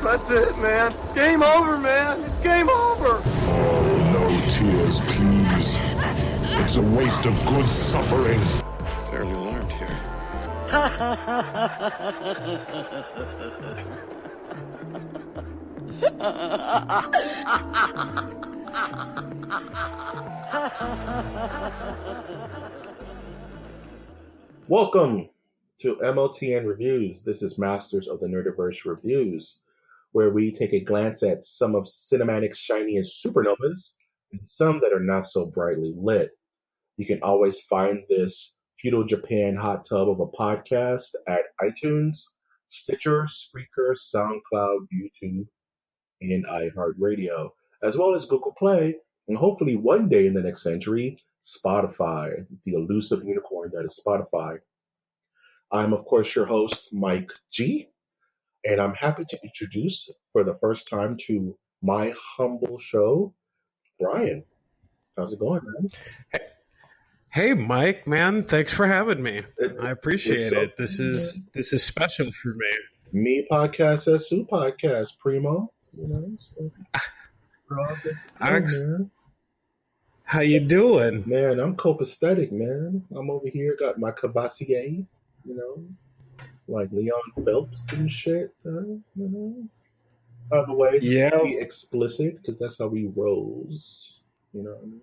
That's it, man. Game over, man. It's game over. Oh, no tears, please. It's a waste of good suffering. Fairly learned here. Welcome to MOTN Reviews. This is Masters of the Nerdiverse Reviews, where we take a glance at some of cinematic's shiniest supernovas and some that are not so brightly lit. You can always find this feudal Japan hot tub of a podcast at iTunes, Stitcher, Spreaker, SoundCloud, YouTube, and iHeartRadio, as well as Google Play, and hopefully one day in the next century, Spotify, the elusive unicorn that is Spotify. I'm, of course, your host, Mike G, and I'm happy to introduce for the first time to my humble show, Brian. How's it going, man? Hey, Mike, man, thanks for having me. I appreciate it. This is special for me. Me podcast says Sue podcast, primo. You know, so we're all good to go, man. How you doing? Man, I'm copacetic, man. I'm over here, got my Cavassier, you know, like Leon Phelps and shit. You know. By the way, yeah, be explicit because that's how we rolls. You know what I mean?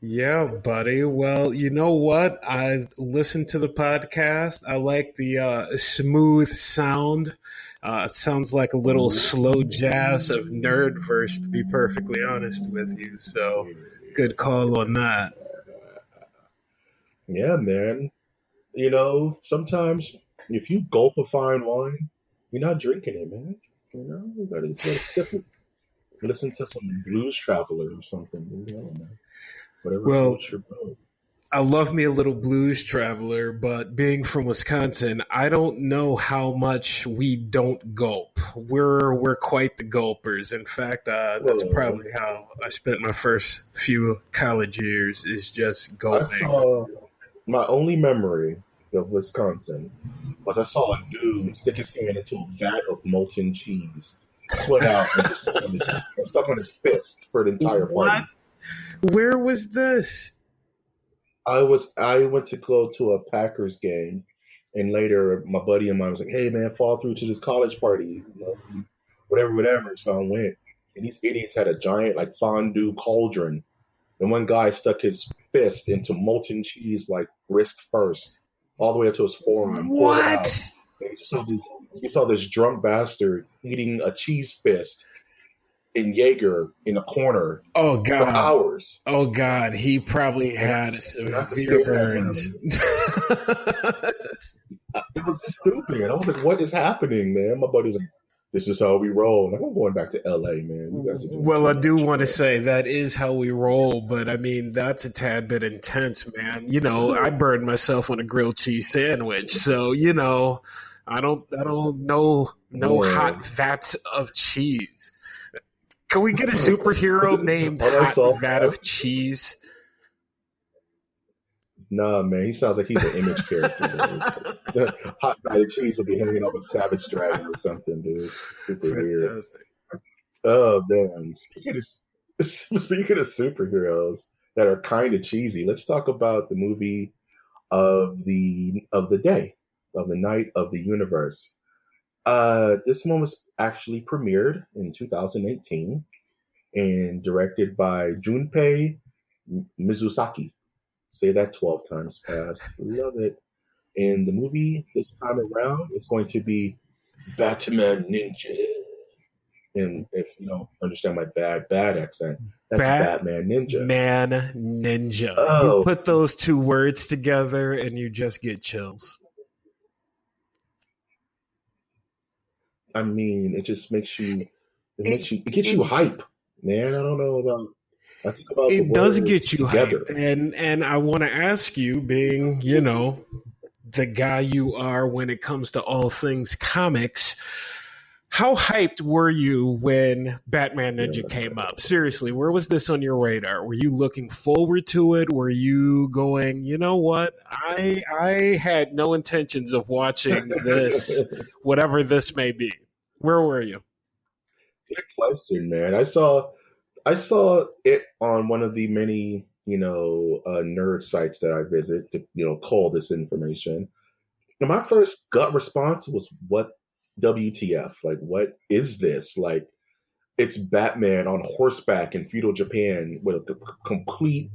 Yeah, buddy. Well, you know what? I've listened to the podcast. I like the smooth sound. It sounds like a little slow jazz of Nerdverse, to be perfectly honest with you. So, good call on that. Yeah, man. You know, sometimes if you gulp a fine wine, you're not drinking it, man. You know, you gotta sip it. Listen to some Blues Traveler or something. You know, man. Whatever. Well, I love me a little Blues Traveler, but being from Wisconsin, I don't know how much we don't gulp. We're quite the gulpers. In fact, that's probably how I spent my first few college years, is just gulping. My only memory of Wisconsin was I saw a dude stick his hand into a vat of molten cheese, put out, and just suck on his fist for the entire party. Where was this? I went to go to a Packers game, and later my buddy of mine was like, "Hey man, fall through to this college party, you know, whatever." So I went, and these idiots had a giant like fondue cauldron, and one guy stuck his fist into molten cheese like wrist first, all the way up to his forearm. Pulled it out. And you saw this drunk bastard eating a cheese fist in Jaeger in a corner for hours. Oh, God. He probably had severe burns. It was stupid. I was like, what is happening, man? My buddy was like, this is how we roll. Like, I'm going back to L.A., man. You guys are doing well, I do want to say that is how we roll, but, I mean, that's a tad bit intense, man. You know, I burned myself on a grilled cheese sandwich, so, you know, I don't know hot vats of cheese. Can we get a superhero named Hot Vat of Cheese? Nah, man. He sounds like he's an Image character. Hot Vat of Cheese will be hanging off a Savage Dragon or something, dude. Super weird. Oh, man. Speaking of superheroes that are kind of cheesy, let's talk about the movie of the day, of the night of the universe. This one was actually premiered in 2018 and directed by Junpei Mizusaki. Say that 12 times fast. Love it. And the movie this time around is going to be Batman Ninja. And if you don't understand my bad accent, that's Batman Ninja. Man Ninja. Oh. You put those two words together and you just get chills. I mean, it just makes you, it gets you hype, man. I don't know about, I think about it does get you together. hype. And I want to ask you, being, you know, the guy you are when it comes to all things comics, how hyped were you when Batman Ninja came up? Seriously, where was this on your radar? Were you looking forward to it? Were you going, you know what? I had no intentions of watching this, whatever this may be. Where were you? Good question, man. I saw it on one of the many, nerd sites that I visit to, cull this information. And my first gut response was, "What WTF? Like, what is this? Like, it's Batman on horseback in feudal Japan with a complete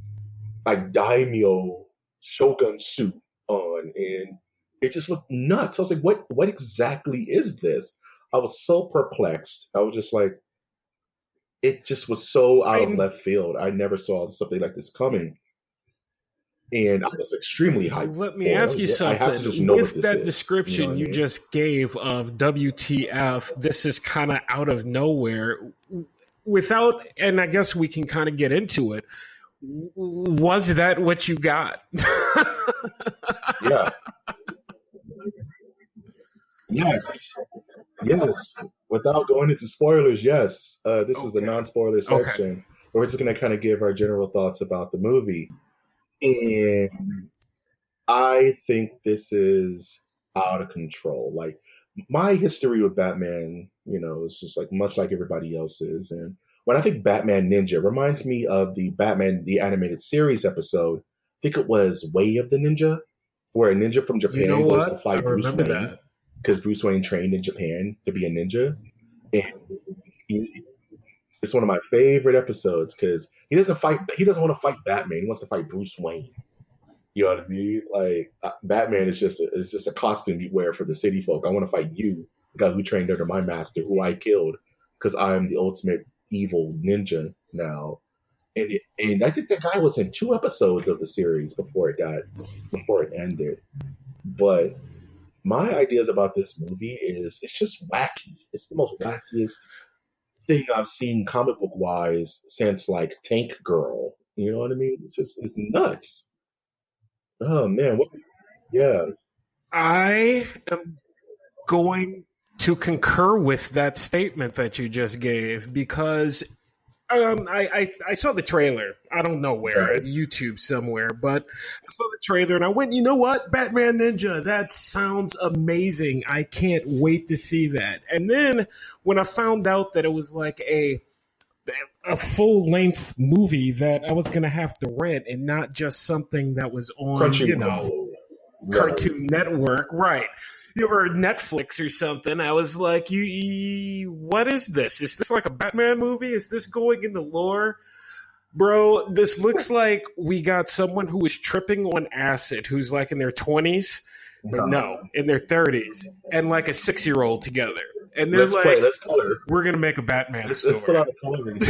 like daimyo shogun suit on, and it just looked nuts." I was like, "What exactly is this?" I was so perplexed. I was just like, it just was so out of I left field. I never saw something like this coming, and I was extremely hyped Let me for it. ask you I have to just something. know what With this that is. description What I you mean? just gave of WTF, this is kind of out of nowhere. Without, and I guess we can kind of get into it. Was that what you got? Yeah. Yes. Yes. Without going into spoilers, yes. This is a Okay. non-spoiler Okay. section where we're just going to kind of give our general thoughts about the movie. And I think this is out of control. Like, my history with Batman, is just like much like everybody else's. And when I think Batman Ninja, it reminds me of the Batman the Animated Series episode. I think it was Way of the Ninja, where a ninja from You know Japan goes to what? I fight Bruce remember Wayne that. because Bruce Wayne trained in Japan to be a ninja. And he, it's one of my favorite episodes because he doesn't want to fight Batman. He wants to fight Bruce Wayne. You know what I mean? Like, Batman is just a costume you wear for the city folk. I want to fight you, the guy who trained under my master, who I killed, because I'm the ultimate evil ninja now. And I think that guy was in 2 episodes of the series before it ended. But my ideas about this movie is it's just wacky. It's the most wackiest thing I've seen comic book wise since like Tank Girl. You know what I mean? It's nuts. Oh man, yeah. I am going to concur with that statement that you just gave because I saw the trailer. I don't know where, Right. at YouTube somewhere, but I saw the trailer and I went, you know what? Batman Ninja, that sounds amazing. I can't wait to see that. And then when I found out that it was like a full length movie that I was going to have to rent and not just something that was on, Crunchyroll. Right. Cartoon Network, right? Or Netflix or something. I was like, what is this? Is this like a Batman movie? Is this going in the lore? Bro, this looks like we got someone who is tripping on acid who's like in their 20s, or no, in their 30s, and like a 6-year-old together. And they're Let's color. we're going to make a Batman Let's story. put out a coloring book.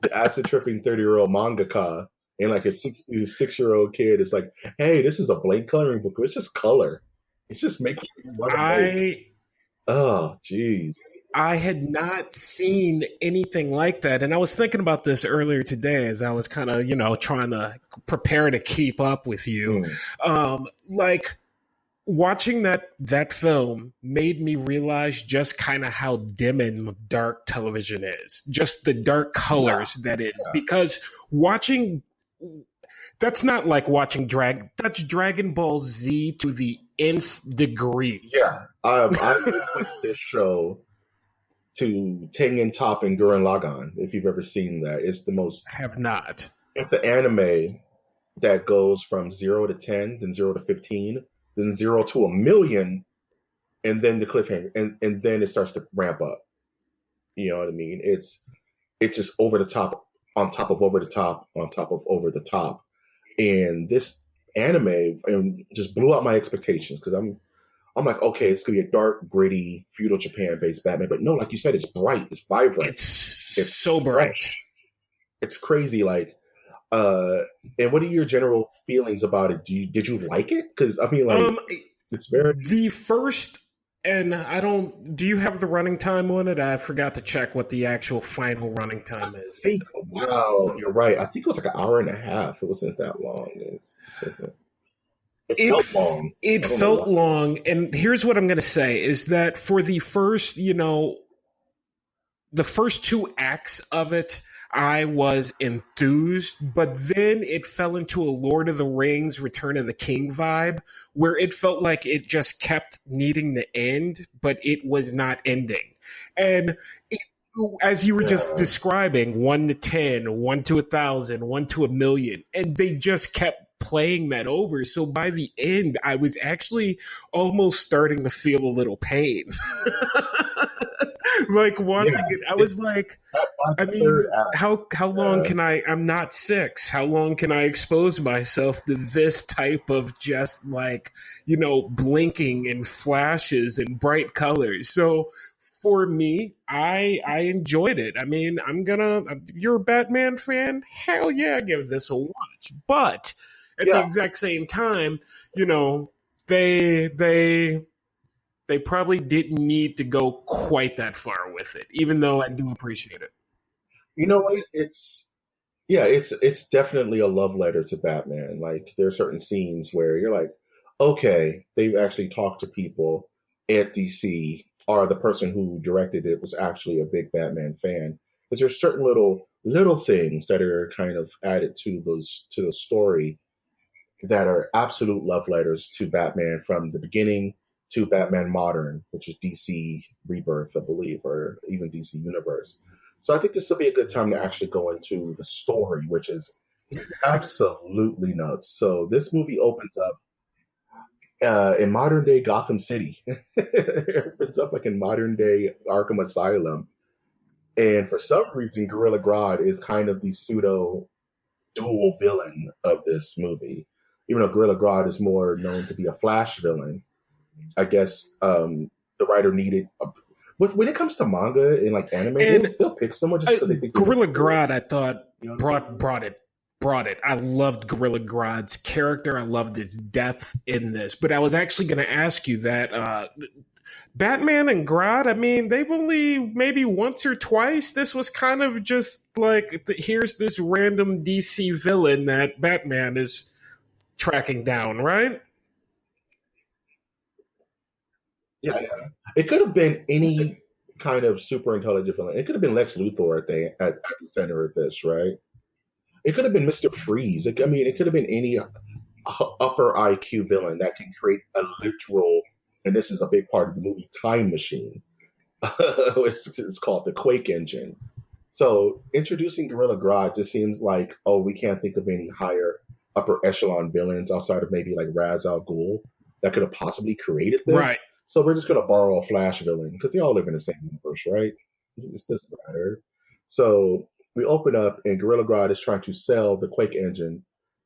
The acid tripping 30-year-old mangaka and like a 6-year-old kid is like, hey, this is a blank coloring book. Let's just color. Let's just make what we want to make. Oh, jeez. I had not seen anything like that. And I was thinking about this earlier today as I was kind of, trying to prepare to keep up with you. Like, watching that film made me realize just kind of how dim and dark television is. Just the dark colors that is. Because watching... That's not like watching that's Dragon Ball Z to the nth degree. Yeah. I linked this show to Tengen Top and Gurren Lagann, if you've ever seen that. It's the most... I have not. It's an anime that goes from 0 to 10, then 0 to 15, then 0 to 1,000,000, and then the cliffhanger, and then it starts to ramp up. You know what I mean? It's just over the top, on top of over the top, on top of over the top. And this anime just blew out my expectations because I'm like, okay, it's gonna be a dark, gritty, feudal Japan-based Batman, but no, like you said, it's bright, it's vibrant, It's so bright. fresh. It's crazy. Like, and what are your general feelings about it? Did you like it? Because I mean, like, it's very the first. And do you have the running time on it? I forgot to check what the actual final running time is. Wow, you're right. I think it was like an hour and a half. It wasn't that long. It felt long. It felt long. And here's what I'm going to say is that for the first, the first 2 acts of it, I was enthused, but then it fell into a Lord of the Rings, Return of the King vibe, where it felt like it just kept needing to end, but it was not ending. And it, as you were just Yeah. describing, 1 to 10, 1 to 1,000, 1 to 1,000,000, and they just kept playing that over. So by the end, I was actually almost starting to feel a little pain. Like Yeah. watching it, I It's was like, by I the third mean, act. how long can I'm not six. How long can I expose myself to this type of just like, blinking and flashes and bright colors? So for me, I enjoyed it. I mean, you're a Batman fan? Hell yeah, give this a watch. But at the Yeah. exact same time, you know, they they probably didn't need to go quite that far with it, even though I do appreciate it. You know what? It's definitely a love letter to Batman. Like there are certain scenes where you're like, okay, they've actually talked to people at DC, or the person who directed it was actually a big Batman fan. Because there's certain little things that are kind of added to the story that are absolute love letters to Batman from the beginning to Batman Modern, which is DC Rebirth, I believe, or even DC Universe. So I think this will be a good time to actually go into the story, which is absolutely nuts. So this movie opens up in modern day Gotham City. It opens up like in modern day Arkham Asylum. And for some reason, Gorilla Grodd is kind of the pseudo dual villain of this movie. Even though Gorilla Grodd is more known to be a Flash villain, I guess the writer needed. When it comes to manga and like anime, And they'll pick someone just because they think they look Gorilla cool. Grodd, I thought You know what I mean? brought it. I loved Gorilla Grodd's character. I loved his depth in this. But I was actually going to ask you that Batman and Grodd, I mean, they've only maybe once or twice. This was kind of just like here's this random DC villain that Batman is tracking down, right? Yeah, yeah. It could have been any kind of super intelligent villain. It could have been Lex Luthor at the center of this, right? It could have been Mister Freeze. I mean, it could have been any upper IQ villain that can create a literal, and this is a big part of the movie, time machine. It's called the Quake engine. So introducing Gorilla Grodd just seems like, oh, we can't think of any higher upper echelon villains outside of maybe like Ra's al Ghul that could have possibly created Right. this. So we're just gonna borrow a Flash villain because they all live in the same universe, right? It doesn't matter. So we open up and Gorilla Grodd is trying to sell the Quake engine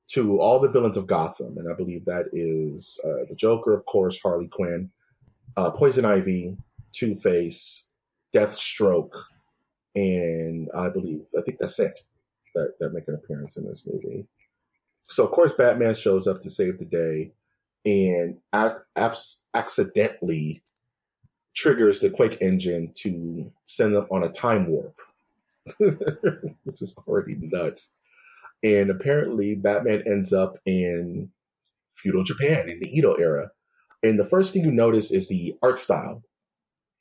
to all the villains of Gotham, and I believe that is the Joker, of course, Harley Quinn, Poison Ivy, Two Face, Deathstroke, and I think that's it that make an appearance in this movie. So of course Batman shows up to save the day and accidentally triggers the Quake engine to send them on a time warp. This is already nuts. And apparently Batman ends up in feudal Japan in the Edo era. And the first thing you notice is the art style,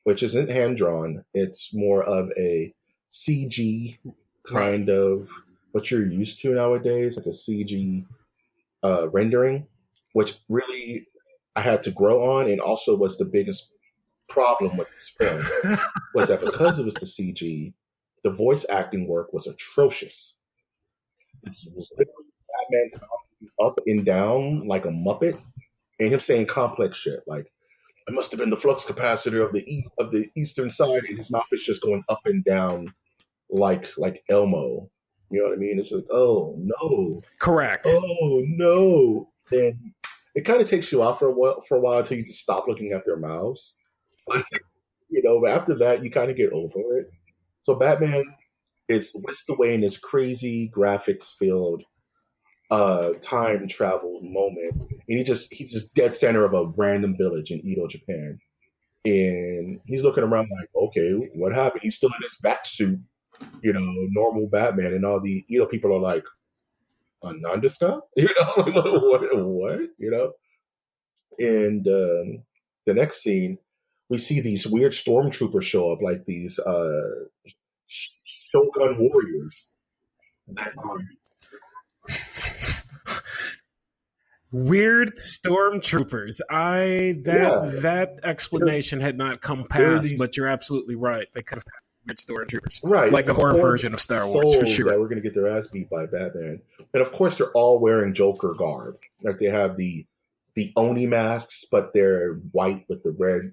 which isn't hand drawn. It's more of a CG Right. kind of what you're used to nowadays, like a CG rendering, which really I had to grow on, and also was the biggest problem with this film was that because it was the CG, the voice acting work was atrocious. It was literally Batman talking up and down like a Muppet, and him saying complex shit like it must have been the flux capacitor of the eastern side, and his mouth is just going up and down like Elmo. You know what I mean? It's like, Correct. oh no, and it kind of takes you off for a while until you just stop looking at their mouths. But after that, you kind of get over it. So Batman is whisked away in this crazy graphics filled time travel moment, and he's just dead center of a random village in Edo, Japan. And he's looking around like, okay, what happened? He's still in his bat suit, normal Batman, and all the people are like, Anandaska? Like, what? And the next scene, we see these weird stormtroopers show up, like these Shogun warriors. that Weird stormtroopers. yeah, That explanation had not come there are past, these but you're absolutely right. They could have had weird stormtroopers, right, like the these horror poor version of Star Wars, for souls that sure. were going to get their ass beat by Batman, and of course they're all wearing Joker garb. Like they have the Oni masks, but they're white with the red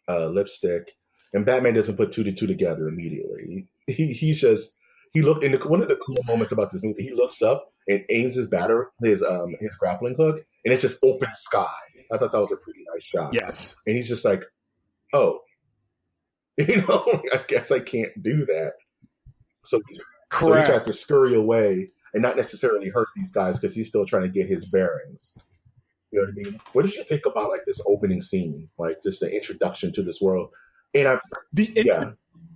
lipstick. And Batman doesn't put two to two together immediately. He's just he looked in one of the cool moments about this movie. He looks up and aims his grappling hook, and it's just open sky. I thought that was a pretty nice shot. Yes, And he's just like, oh, I guess I can't do that. So he tries to correct. scurry away and not necessarily hurt these guys because he's still trying to get his bearings. You know what I mean? What did you think about like this opening scene, like just the introduction to this world? And The yeah,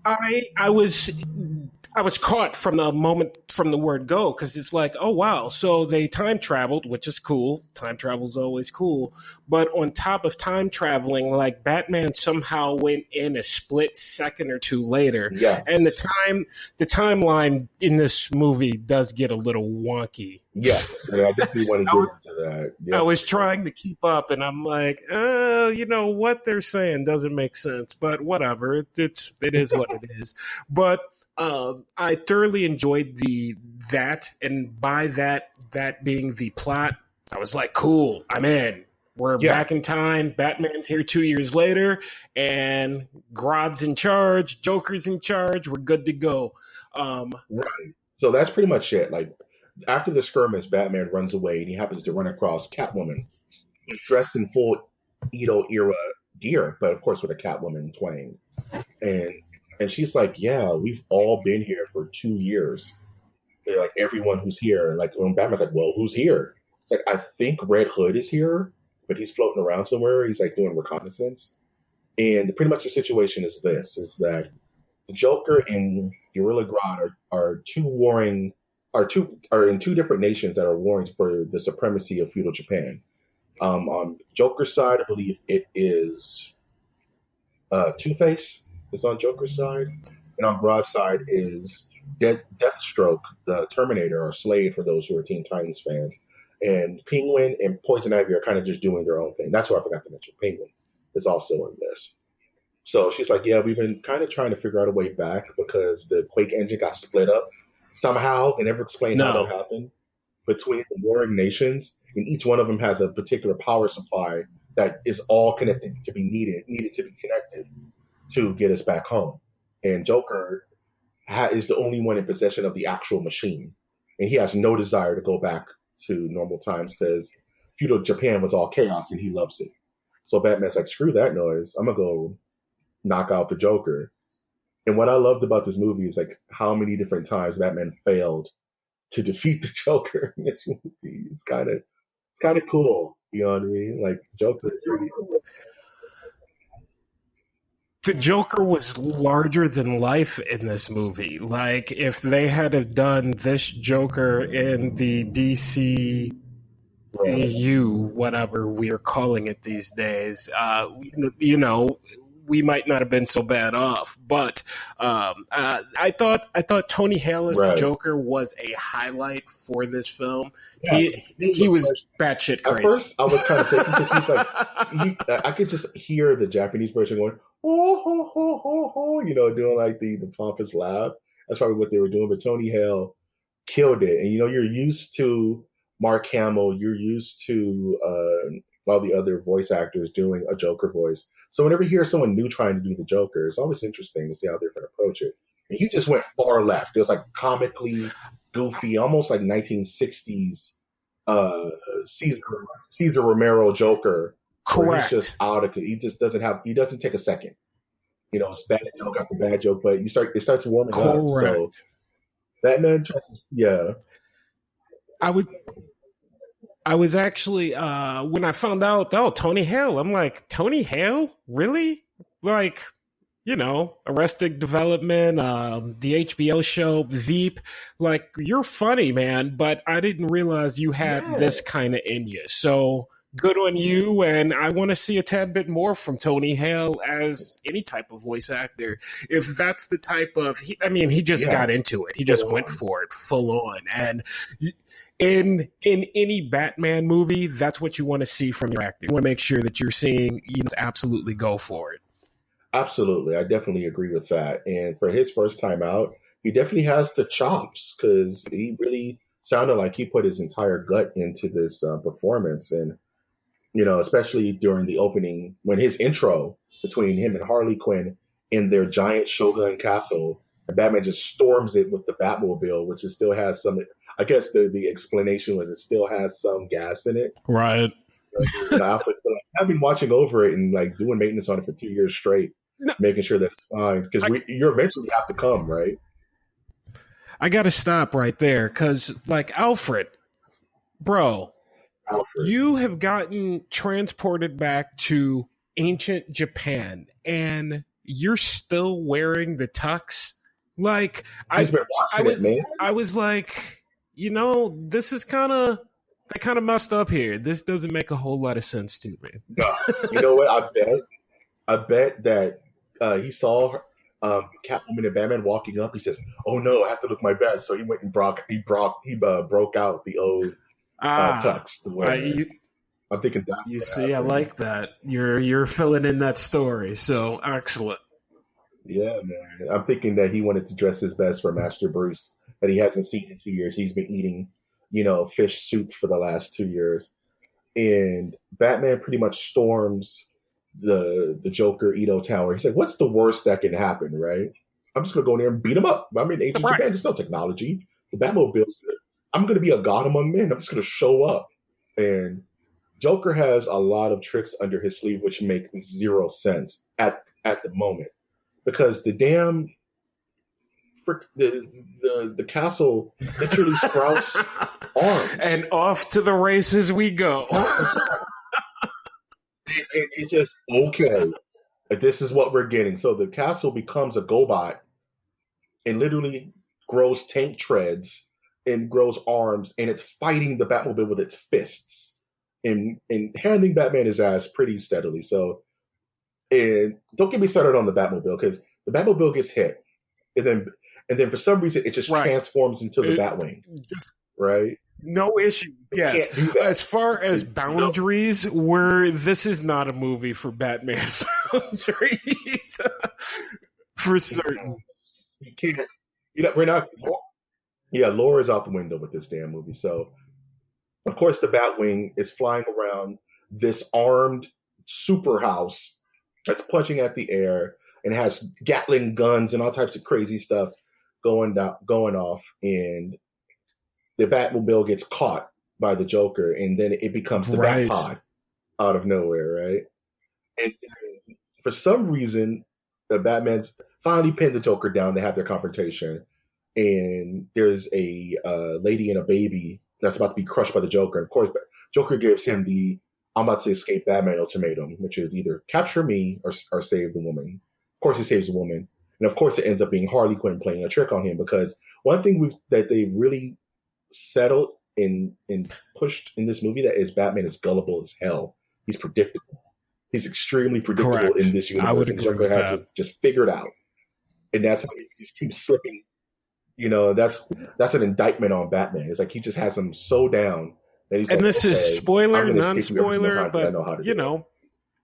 I was caught from the moment from the word go, because it's like, oh wow, so they time traveled, which is cool. Time travel is always cool, but on top of time traveling, like Batman somehow went in a split second or two later, and yes, the timeline in this movie does get a little wonky. yes, and I definitely want to I get was, into that. I Yep. was trying to keep up, and I'm like, you know what they're saying doesn't make sense, but whatever. It is what it is. But I thoroughly enjoyed that, and by that being the plot, I was like, cool, I'm in. We're Yeah, back in time. Batman's here 2 years later, and Grodd's in charge. Joker's in charge. We're good to go. right. So that's pretty much it. Like after the skirmish, Batman runs away and he happens to run across Catwoman. He's dressed in full Edo era gear, but of course with a Catwoman twang. And and she's like, "Yeah, we've all been here for 2 years. Like everyone who's here." And like when Batman's like, "Well, who's here?" It's like I think Red Hood is here, but he's floating around somewhere. He's like doing reconnaissance. And pretty much the situation is this: is that the Joker and Gorilla Grodd are in two different nations that are warring for the supremacy of feudal Japan. On Joker's side, I believe it is Two Face is on Joker's side, and on Grodd's side is Deathstroke, the Terminator, or Slade for those who are Teen Titans fans. And Penguin and Poison Ivy are kind of just doing their own thing. That's what I forgot to mention. Penguin is also in this. So she's like, yeah, we've been kind of trying to figure out a way back because the Quake engine got split up somehow. They never explained how that No, happened between the warring nations, and each one of them has a particular power supply that is all connected to be needed to be connected to get us back home. And Joker is the only one in possession of the actual machine, and he has no desire to go back to normal times because feudal Japan was all chaos, and he loves it. So Batman's like, screw that noise. I'm gonna go knock out the Joker. And what I loved about this movie is like how many different times Batman failed to defeat the Joker in this movie. It's kind of cool. You know what I mean? Like Joker is really cool. the Joker was larger than life in this movie. Like, if they had have done this Joker in the DC Right. EU, whatever we are calling it these days, we might not have been so bad off. But I thought Tony Hale as the Right. Joker was a highlight for this film. Yeah. He was batshit At crazy. first, I was kind of taken because he's like, I could just hear the Japanese version going, oh, ho, ho, ho, ho, doing like the pompous laugh. That's probably what they were doing. But Tony Hale killed it. And, you're used to Mark Hamill, you're used to all the other voice actors doing a Joker voice. So whenever you hear someone new trying to do the Joker, it's always interesting to see how they're going to approach it. And he just went far left. It was like comically goofy, almost like 1960s uh, Caesar, Caesar Romero Joker, where he's just Correct. out of it. He doesn't take a second. It's bad joke after bad joke, but it starts warming up. So Correct. Batman tries to, yeah, I would. I was actually when I found out, oh, Tony Hale. I'm like, Tony Hale, really? Like, Arrested Development, the HBO show Veep. Like, you're funny, man, but I didn't realize you had yeah, this kind of in you. So good on you. And I want to see a tad bit more from Tony Hale as any type of voice actor. If that's the type of, he just got into it. He just went for it full on. And in any Batman movie, that's what you want to see from your actor. You want to make sure that you're seeing, absolutely go for it. Absolutely. I definitely agree with that. And for his first time out, he definitely has the chops because he really sounded like he put his entire gut into this performance. And, especially during the opening, when his intro between him and Harley Quinn in their giant Shogun castle, and Batman just storms it with the Batmobile, which it still has some, I guess the explanation was it still has some gas in it. Right. I've been watching over it and like doing maintenance on it for 2 years straight, making sure that it's fine because you eventually have to come, right? I got to stop right there because, like, Alfred, you have gotten transported back to ancient Japan and you're still wearing the tux. Like, I was like, this is kind of messed up here. This doesn't make a whole lot of sense to me. No, you know what? I bet that he saw Catwoman and Batman walking up. He says, "Oh no, I have to look my best." So he went and broke out the old tux to wear. I'm thinking that's you see. Happened. I like that. You're filling in that story. So excellent. Yeah, man. I'm thinking that he wanted to dress his best for Master Bruce that he hasn't seen in 2 years. He's been eating, fish soup for the last 2 years. And Batman pretty much storms the Joker Edo Tower. He's like, what's the worst that can happen, right? I'm just going to go in there and beat him up. I'm in ancient Japan. There's no technology. The Batmobile's good. I'm going to be a god among men. I'm just going to show up. And Joker has a lot of tricks under his sleeve, which make zero sense at the moment. Because the damn the castle literally sprouts arms. And off to the races we go. it just, okay, this is what we're getting. So the castle becomes a GoBot and literally grows tank treads and grows arms, and it's fighting the Batmobile with its fists and handing Batman his ass pretty steadily. So, and don't get me started on the Batmobile because the Batmobile gets hit, and then for some reason it just transforms into the Batwing, right? No issue. Yes. As far as boundaries, this is not a movie for Batman boundaries. For certain. You can't. We're not. Yeah, lore is out the window with this damn movie. So, of course, the Batwing is flying around this armed super house that's punching at the air and has Gatling guns and all types of crazy stuff going off, and the Batmobile gets caught by the Joker, and then it becomes the Batpod out of nowhere, right? And for some reason, the Batman's finally pinned the Joker down. They have their confrontation, and there's a lady and a baby that's about to be crushed by the Joker. And of course, Joker gives him the "I'm about to escape Batman" ultimatum, which is either capture me or save the woman. Of course, he saves the woman, and of course, it ends up being Harley Quinn playing a trick on him because one thing that they've really settled and pushed in this movie that is Batman is gullible as hell. He's predictable. He's extremely predictable in this universe. And Joker has to just figure it out. And that's how he just keeps slipping. That's an indictment on Batman. It's like he just has him so down that he's and like, this is spoiler, non-spoiler, but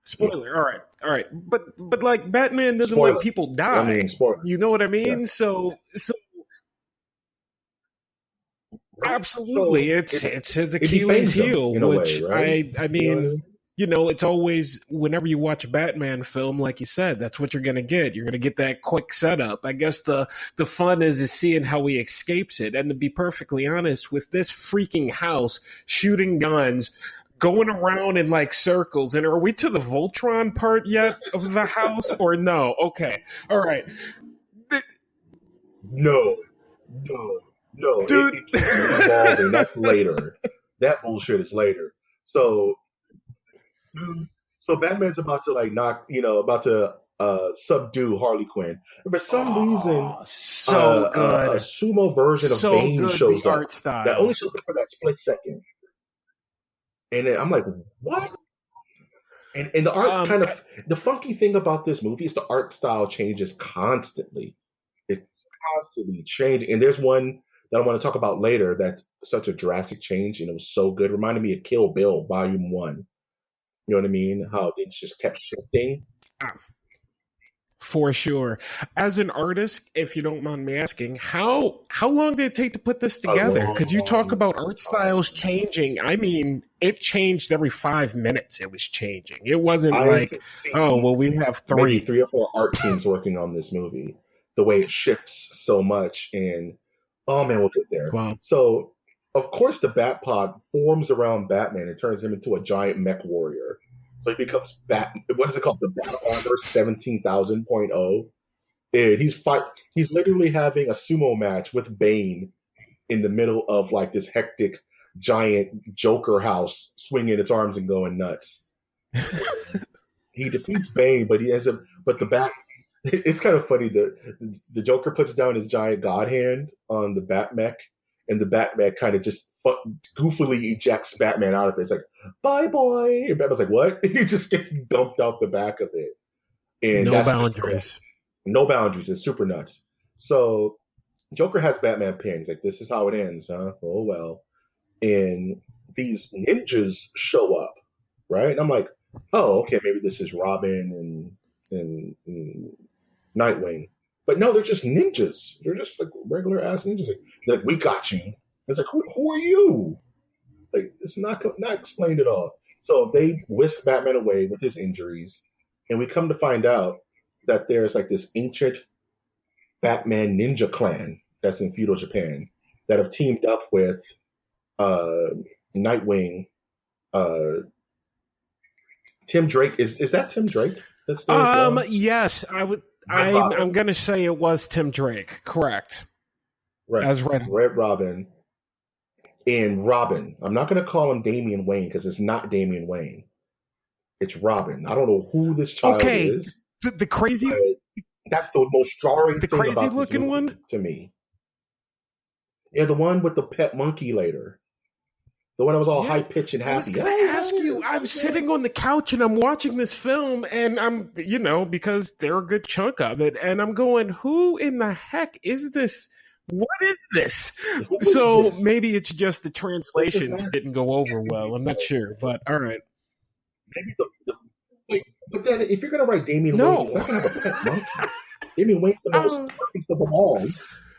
spoiler. All right. But like Batman doesn't let people die. You know what I mean? Yeah. So absolutely, it's his Achilles heel, which way, right? I mean, it's always whenever you watch a Batman film, like you said, that's what you're going to get. You're going to get that quick setup. I guess the fun is seeing how he escapes it. And to be perfectly honest, with this freaking house shooting guns, going around in like circles, and are we to the Voltron part yet of the house or no? Okay, all right. No, dude, it keeps evolving. That's later. That bullshit is later. So Batman's about to subdue Harley Quinn. And for some reason, a sumo version of Bane shows up. That only shows up for that split second. And then I'm like, what? And the art Um, kind of the funky thing about this movie is the art style changes constantly. It's constantly changing. And there's one that I want to talk about later that's such a drastic change, and it was so good. Reminded me of Kill Bill Volume One. You know what I mean? How things just kept shifting. for sure. As an artist, if you don't mind me asking, how long did it take to put this A together? Because you talk long about art styles changing. I mean, it changed every 5 minutes. It was changing. It wasn't I've like, oh, seen well, we have maybe three. 3 or 4 art teams working on this movie. The way it shifts so much, and oh man, we'll get there. Well, So, of course, the Bat Pod forms around Batman and turns him into a giant mech warrior. So he becomes Bat. What is it called? The Bat Armor 17,000.0. And He's literally having a sumo match with Bane in the middle of like this hectic giant Joker house, swinging its arms and going nuts. He defeats Bane, but he ends up. But the Bat. It's kind of funny. The Joker puts down his giant God hand on the Batmech, and the Batmech kind of just goofily ejects Batman out of it. It's like, bye, boy. And Batman's like, what? He just gets dumped out the back of it. And no that's just so, boundaries. no boundaries. It's super nuts. So Joker has Batman pinned. He's like, this is how it ends, huh? Oh, well. And these ninjas show up, right? And I'm like, oh, okay, maybe this is Robin and Nightwing. But no, they're just ninjas. They're just like regular ass ninjas. They're like, we got you. It's like, who are you? Like, it's not explained at all. So they whisk Batman away with his injuries, and we come to find out that there's like this ancient Batman ninja clan that's in feudal Japan that have teamed up with uh, Nightwing. Uh, Tim Drake is that Tim Drake that's there as well? Yes, I would. Red I'm Robin, going to say it was Tim Drake. Correct. right? As Red. Red Robin and Robin. I'm not going to call him Damian Wayne because it's not Damian Wayne. It's Robin. I don't know who this child Okay, is, the crazy, but that's the most jarring the thing crazy about this looking movie one. to me. Yeah, the one with the pet monkey later. The one that was all Yeah, high pitched and I was happy. gonna ask you. I'm sitting on the couch and I'm watching this film, and I'm, because they're a good chunk of it, and I'm going, "Who in the heck is this? What is this?" Who is So this? maybe it's just the This is translation not. didn't go over well. I'm not sure, but all right. Maybe wait, but then if you're gonna write Damian Wayne, he's No. not gonna have a pet monkey. Damian Wayne's the most perfect of them all.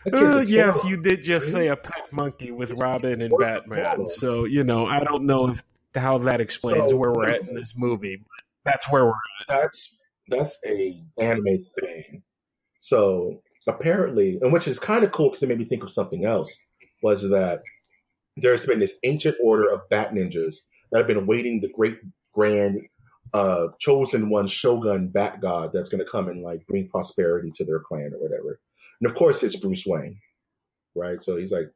That kid's a Yes, child. you did just say Right? a pet monkey with He's Robin and worst of Batman. all. So, I don't know how that explains So where we're at in this movie. But that's where we're at. that's a anime thing. So apparently, and which is kind of cool because it made me think of something else, was that there's been this ancient order of bat ninjas that have been awaiting the great grand chosen one shogun bat god that's going to come and like bring prosperity to their clan or whatever. And of course, it's Bruce Wayne, right? So he's like,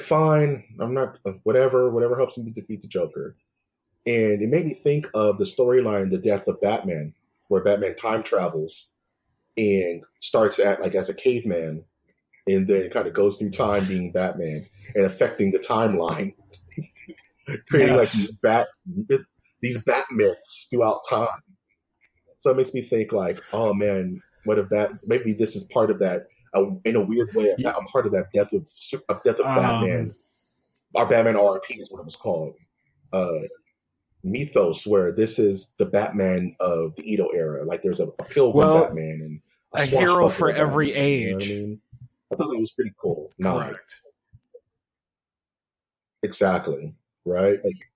fine, I'm not whatever helps him defeat the Joker. And it made me think of the storyline, The Death of Batman, where Batman time travels and starts at like as a caveman and then kind of goes through time being Batman and affecting the timeline, creating like Yes. these bat myths throughout time. So it makes me think like, oh man, what if that? Maybe this is part of that. In a weird way, a part of that death of Batman, Um, or Batman RP is what it was called. Uh, Mythos, where this is the Batman of the Edo era. Like there's a pilgrim well, Batman and a a hero for swashbuckler every Batman. You know what I age. mean? I thought that was pretty cool. Nod. Correct. Exactly. Right? Like,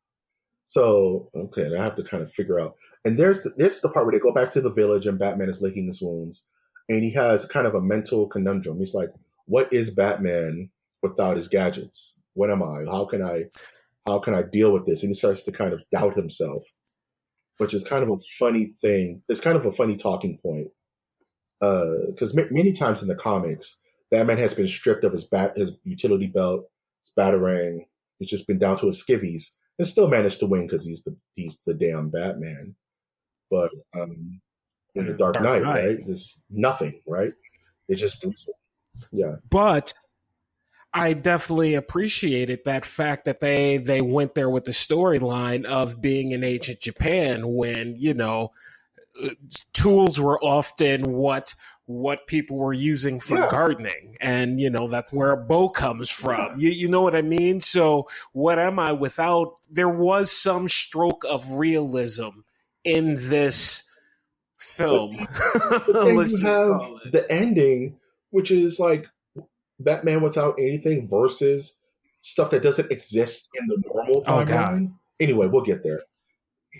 so, okay, I have to kind of figure out. And there's the part where they go back to the village and Batman is licking his wounds. And he has kind of a mental conundrum. He's like, what is Batman without his gadgets? What am I? How can I deal with this? And he starts to kind of doubt himself, which is kind of a funny thing. It's kind of a funny talking point. Because many times in the comics, Batman has been stripped of his utility belt, his batarang. He's just been down to his skivvies and still managed to win because he's the damn Batman. But in the Dark Dark Knight, Knight. right? There's nothing, right? It's just Bruce. Yeah. But I definitely appreciated that fact that they went there with the storyline of being in ancient Japan when, tools were often what people were using for Yeah. gardening, and that's where a bow comes from. You know what I mean? So what am I without? There was some stroke of realism in this film. Then Let's you just have call it. the ending, which is like Batman without anything versus stuff that doesn't exist in the normal Oh God, timeline. Anyway, we'll get there.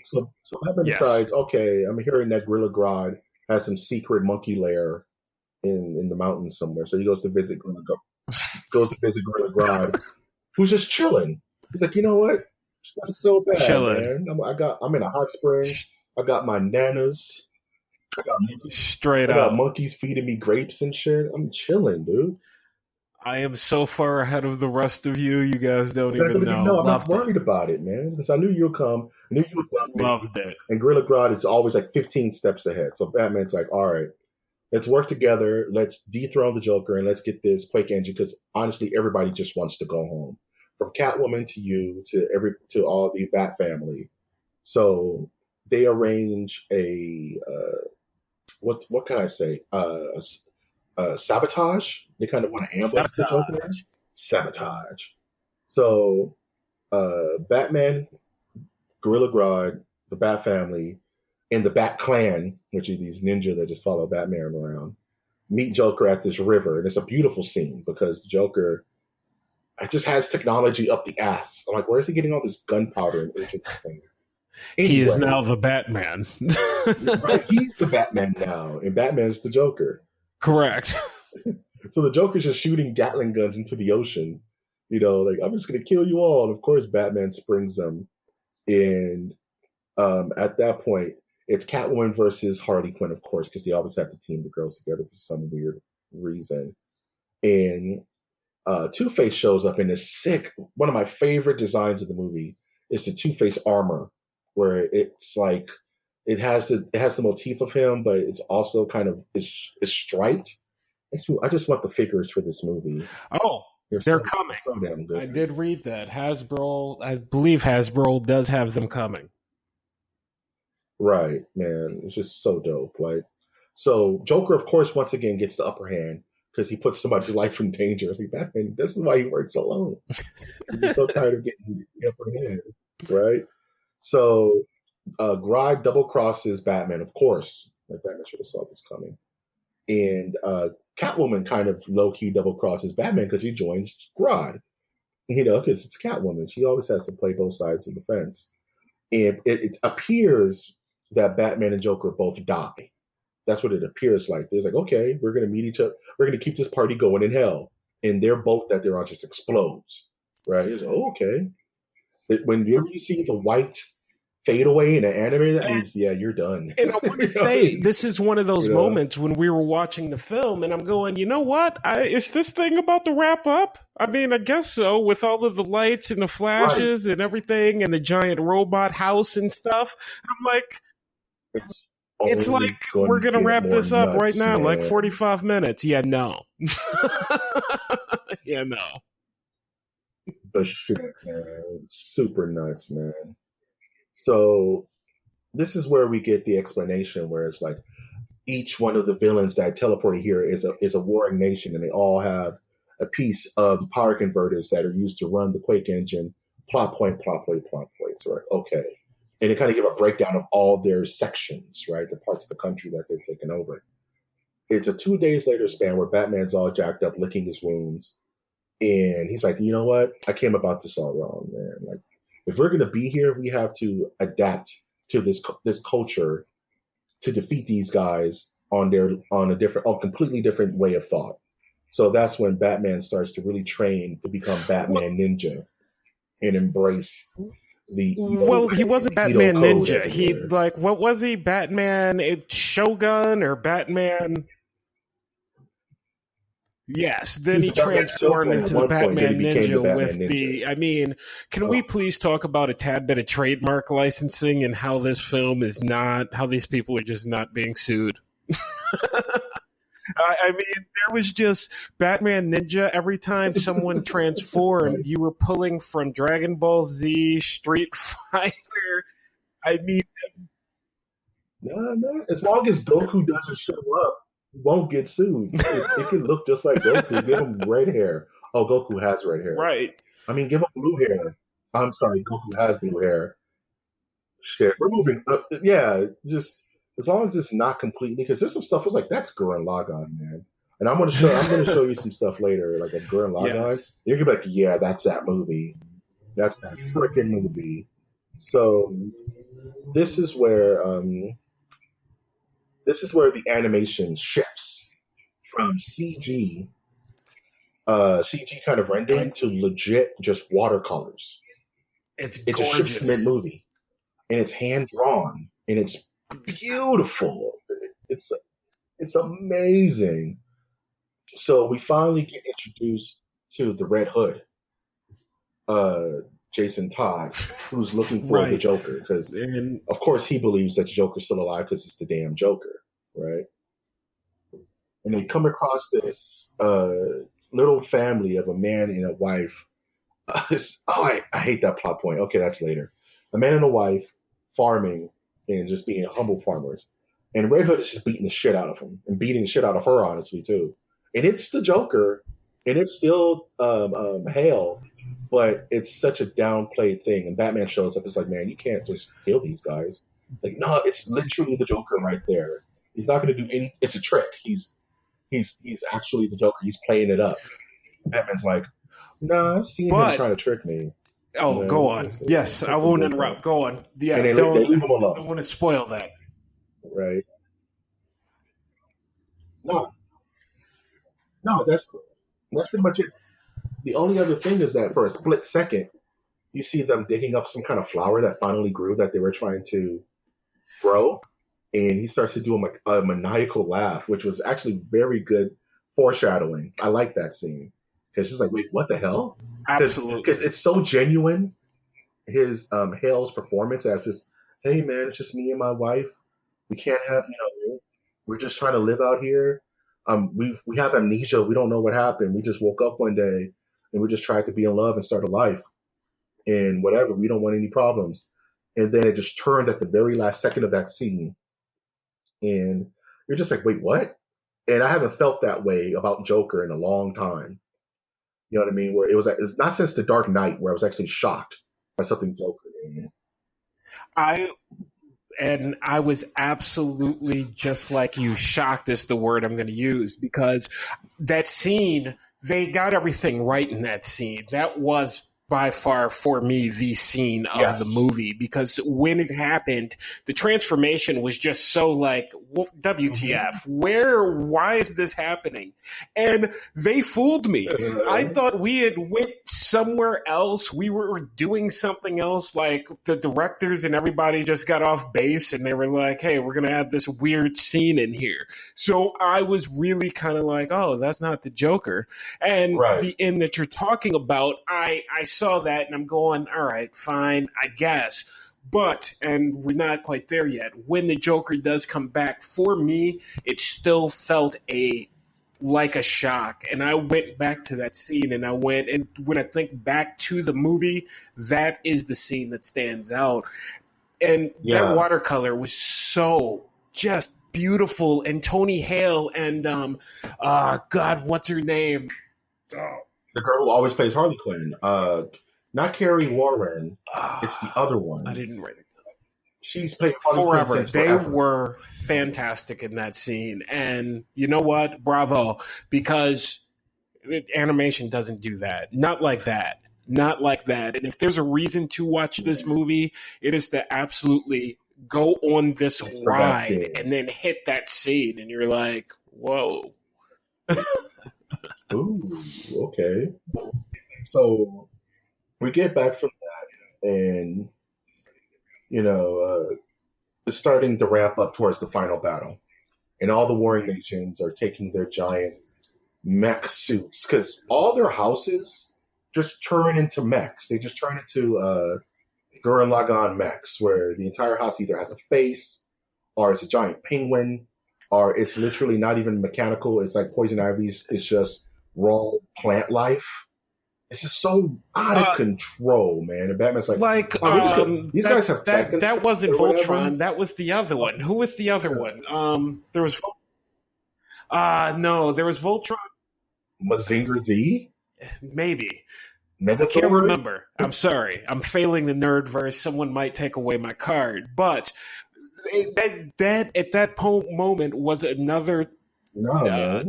So Batman yes. decides, okay, I'm hearing that Gorilla Grodd has some secret monkey lair in the mountains somewhere. So he goes to visit Gorilla Grodd, who's just chilling. He's like, you know what? It's not so bad, Chilling. man. I'm in a hot spring. I got my nanas. Straight I got up. monkeys feeding me grapes and shit. I'm chilling, dude. I am so far ahead of the rest of you. You guys don't You guys even don't even know. know. I'm not Loved worried about it, man, because I knew you would come. I knew you would love it. me. Loved it. And Gorilla Grodd is always like 15 steps ahead. So Batman's like, all right, let's work together. Let's dethrone the Joker and let's get this Quake engine, because honestly, everybody just wants to go home. From Catwoman to you to all the Bat family. So they arrange a what can I say? Sabotage. They kind of want to ambush the Joker. Sabotage. So Batman, Gorilla Grodd, the Bat family, and the Bat Clan, which are these ninja that just follow Batman around, meet Joker at this river. And it's a beautiful scene because Joker just has technology up the ass. I'm like, where is he getting all this gunpowder and ancient thing? Anyway, he is now the Batman. Right, he's the Batman now, and Batman's the Joker. Correct. So the Joker's just shooting Gatling guns into the ocean. Like, I'm just going to kill you all. And of course, Batman springs them. And at that point, it's Catwoman versus Harley Quinn, of course, because they always have to team the girls together for some weird reason. And Two-Face shows up in this sick, one of my favorite designs of the movie is the Two-Face armor, where it's like, it has the motif of him, but it's also kind of is striped. I just want the figures for this movie. Oh, they're coming. So damn good. I did read that. I believe Hasbro does have them coming. Right, man. It's just so dope. Like, so Joker, of course, once again gets the upper hand because he puts somebody's life in danger. Like, Batman, this is why he works alone. He's so tired of getting the upper hand, right? So Grodd double crosses Batman, of course. Like, Batman should have saw this coming. And Catwoman kind of low-key double crosses Batman because she joins Grodd, because it's Catwoman. She always has to play both sides of the fence. And it appears that Batman and Joker both die. That's what it appears like. They're like, okay, we're going to meet each other. We're going to keep this party going in hell. And their boat that they're on just explodes, right? It's like, oh, okay. Whenever you see the white fade away in an anime, that means, yeah, you're done. And I want to say, this is one of those moments when we were watching the film and I'm going, you know what? Is this thing about to wrap up? I mean, I guess so, with all of the lights and the flashes and everything and the giant robot house and stuff. I'm like, it's like we're going to wrap this up right now, man. Like 45 minutes. Yeah, no. Yeah, no. The shit, man. Super nuts, man. So this is where we get the explanation where it's like each one of the villains that teleported here is a warring nation, and they all have a piece of power converters that are used to run the Quake engine. Plot point, plot point, plot points, right? Okay. And they kind of give a breakdown of all their sections, right? The parts of the country that they've taken over. It's a 2 days later span where Batman's all jacked up, licking his wounds. And he's like, you know what? I came about this all wrong, man. Like, if we're going to be here, we have to adapt to this culture to defeat these guys on a completely different way of thought. So that's when Batman starts to really train to become Batman Ninja and embrace the. Well, he wasn't Batman Ninja. He what was he? Batman Shogun or Batman? Yes, then he transformed into the Batman Ninja with the... I mean, can we please talk about a tad bit of trademark licensing and how this film is not... how these people are just not being sued? I mean, there was just Batman Ninja. Every time someone transformed, you were pulling from Dragon Ball Z, Street Fighter. I mean, No. As long as Goku doesn't show up, he won't get sued. It can look just like Goku. Give him red hair. Oh, Goku has red hair. right. I mean, give him blue hair. I'm sorry, Goku has blue hair. Shit, we're moving. Yeah, just as long as it's not completely, because there's some stuff was like that's Gurren Lagann, man. And I'm gonna show you some stuff later, like a Gurren Lagann. Yes. You're gonna be like, yeah, that's that movie. That's that freaking movie. So this is where the animation shifts from CG kind of rendering to legit just watercolors. It's It's a gorgeous. Ship Smith movie, and it's hand drawn, and it's beautiful. It's amazing. So we finally get introduced to the Red Hood, uh, Jason Todd, who's looking for the Right. Joker because, And of course, he believes that the Joker's still alive because it's the damn Joker, right? And they come across this little family of a man and a wife. I hate that plot point. Okay, that's later. A man and a wife farming and just being humble farmers. And Red Hood is just beating the shit out of him and beating the shit out of her, honestly, too. And it's the Joker, and it's still Hale, but it's such a downplayed thing. And Batman shows up. It's like, man, you can't just kill these guys. It's like, no, it's literally the Joker right there. He's not going to do any. It's a trick. He's actually the Joker. He's playing it up. Batman's like, nah, I've seen him trying to trick me. oh, go on. Yes, I won't interrupt. Go on. Yeah, And they leave him alone. I don't want to spoil that. Right? No, that's pretty much it. The only other thing is that for a split second, you see them digging up some kind of flower that finally grew that they were trying to grow, and he starts to do a maniacal laugh, which was actually very good foreshadowing. I like that scene because she's like, "Wait, what the hell?" Absolutely. Because it's so genuine. His Hale's performance as just, "Hey man, it's just me and my wife. We can't have we're just trying to live out here. We have amnesia. We don't know what happened. We just woke up one day and we just tried to be in love and start a life and whatever. We don't want any problems." And then it just turns at the very last second of that scene, and you're just like, "Wait, what?" And I haven't felt that way about Joker in a long time. You know what I mean? Where it's not since The Dark Knight where I was actually shocked by something Joker did. I was absolutely just like you. Shocked is the word I'm going to use, because that scene, they got everything right in that scene. That was by far for me the scene of the movie, because when it happened, the transformation was just so like, WTF, why is this happening? And they fooled me. I thought we had went somewhere else. We were doing something else, like the directors and everybody just got off base and they were like, hey, we're going to add this weird scene in here. So I was really kind of like, oh, that's not the Joker. And the end that you're talking about, I saw that and I'm going, all right, fine, I guess. But, and we're not quite there yet, when the Joker does come back, for me, it still felt like a shock. And I went back to that scene and when I think back to the movie, that is the scene that stands out. And that watercolor was so just beautiful. And Tony Hale and, God, what's her name? The girl who always plays Harley Quinn. Not Carrie Warren. It's the other one. I didn't write it. She's played Harley Quinn since forever. They were fantastic in that scene. And you know what? Bravo. Because animation doesn't do that. Not like that. Not like that. And if there's a reason to watch this movie, it is to absolutely go on this ride and then hit that scene. And you're like, whoa. Ooh, okay. So we get back from that, and it's starting to ramp up towards the final battle, and all the warring nations are taking their giant mech suits because all their houses just turn into mechs. They just turn into Gurren Lagann mechs, where the entire house either has a face or it's a giant penguin. are it's literally not even mechanical. It's like poison ivy's. It's just raw plant life. It's just so out of control, man. And Batman's like, oh, these guys have tech and that stuff wasn't or whatever. Voltron. That was the other one. Who was the other one? There was no, there was Voltron. Mazinger Z? Maybe. Megazord? I can't remember. I'm sorry. I'm failing the nerdverse. Someone might take away my card. But that at that moment was another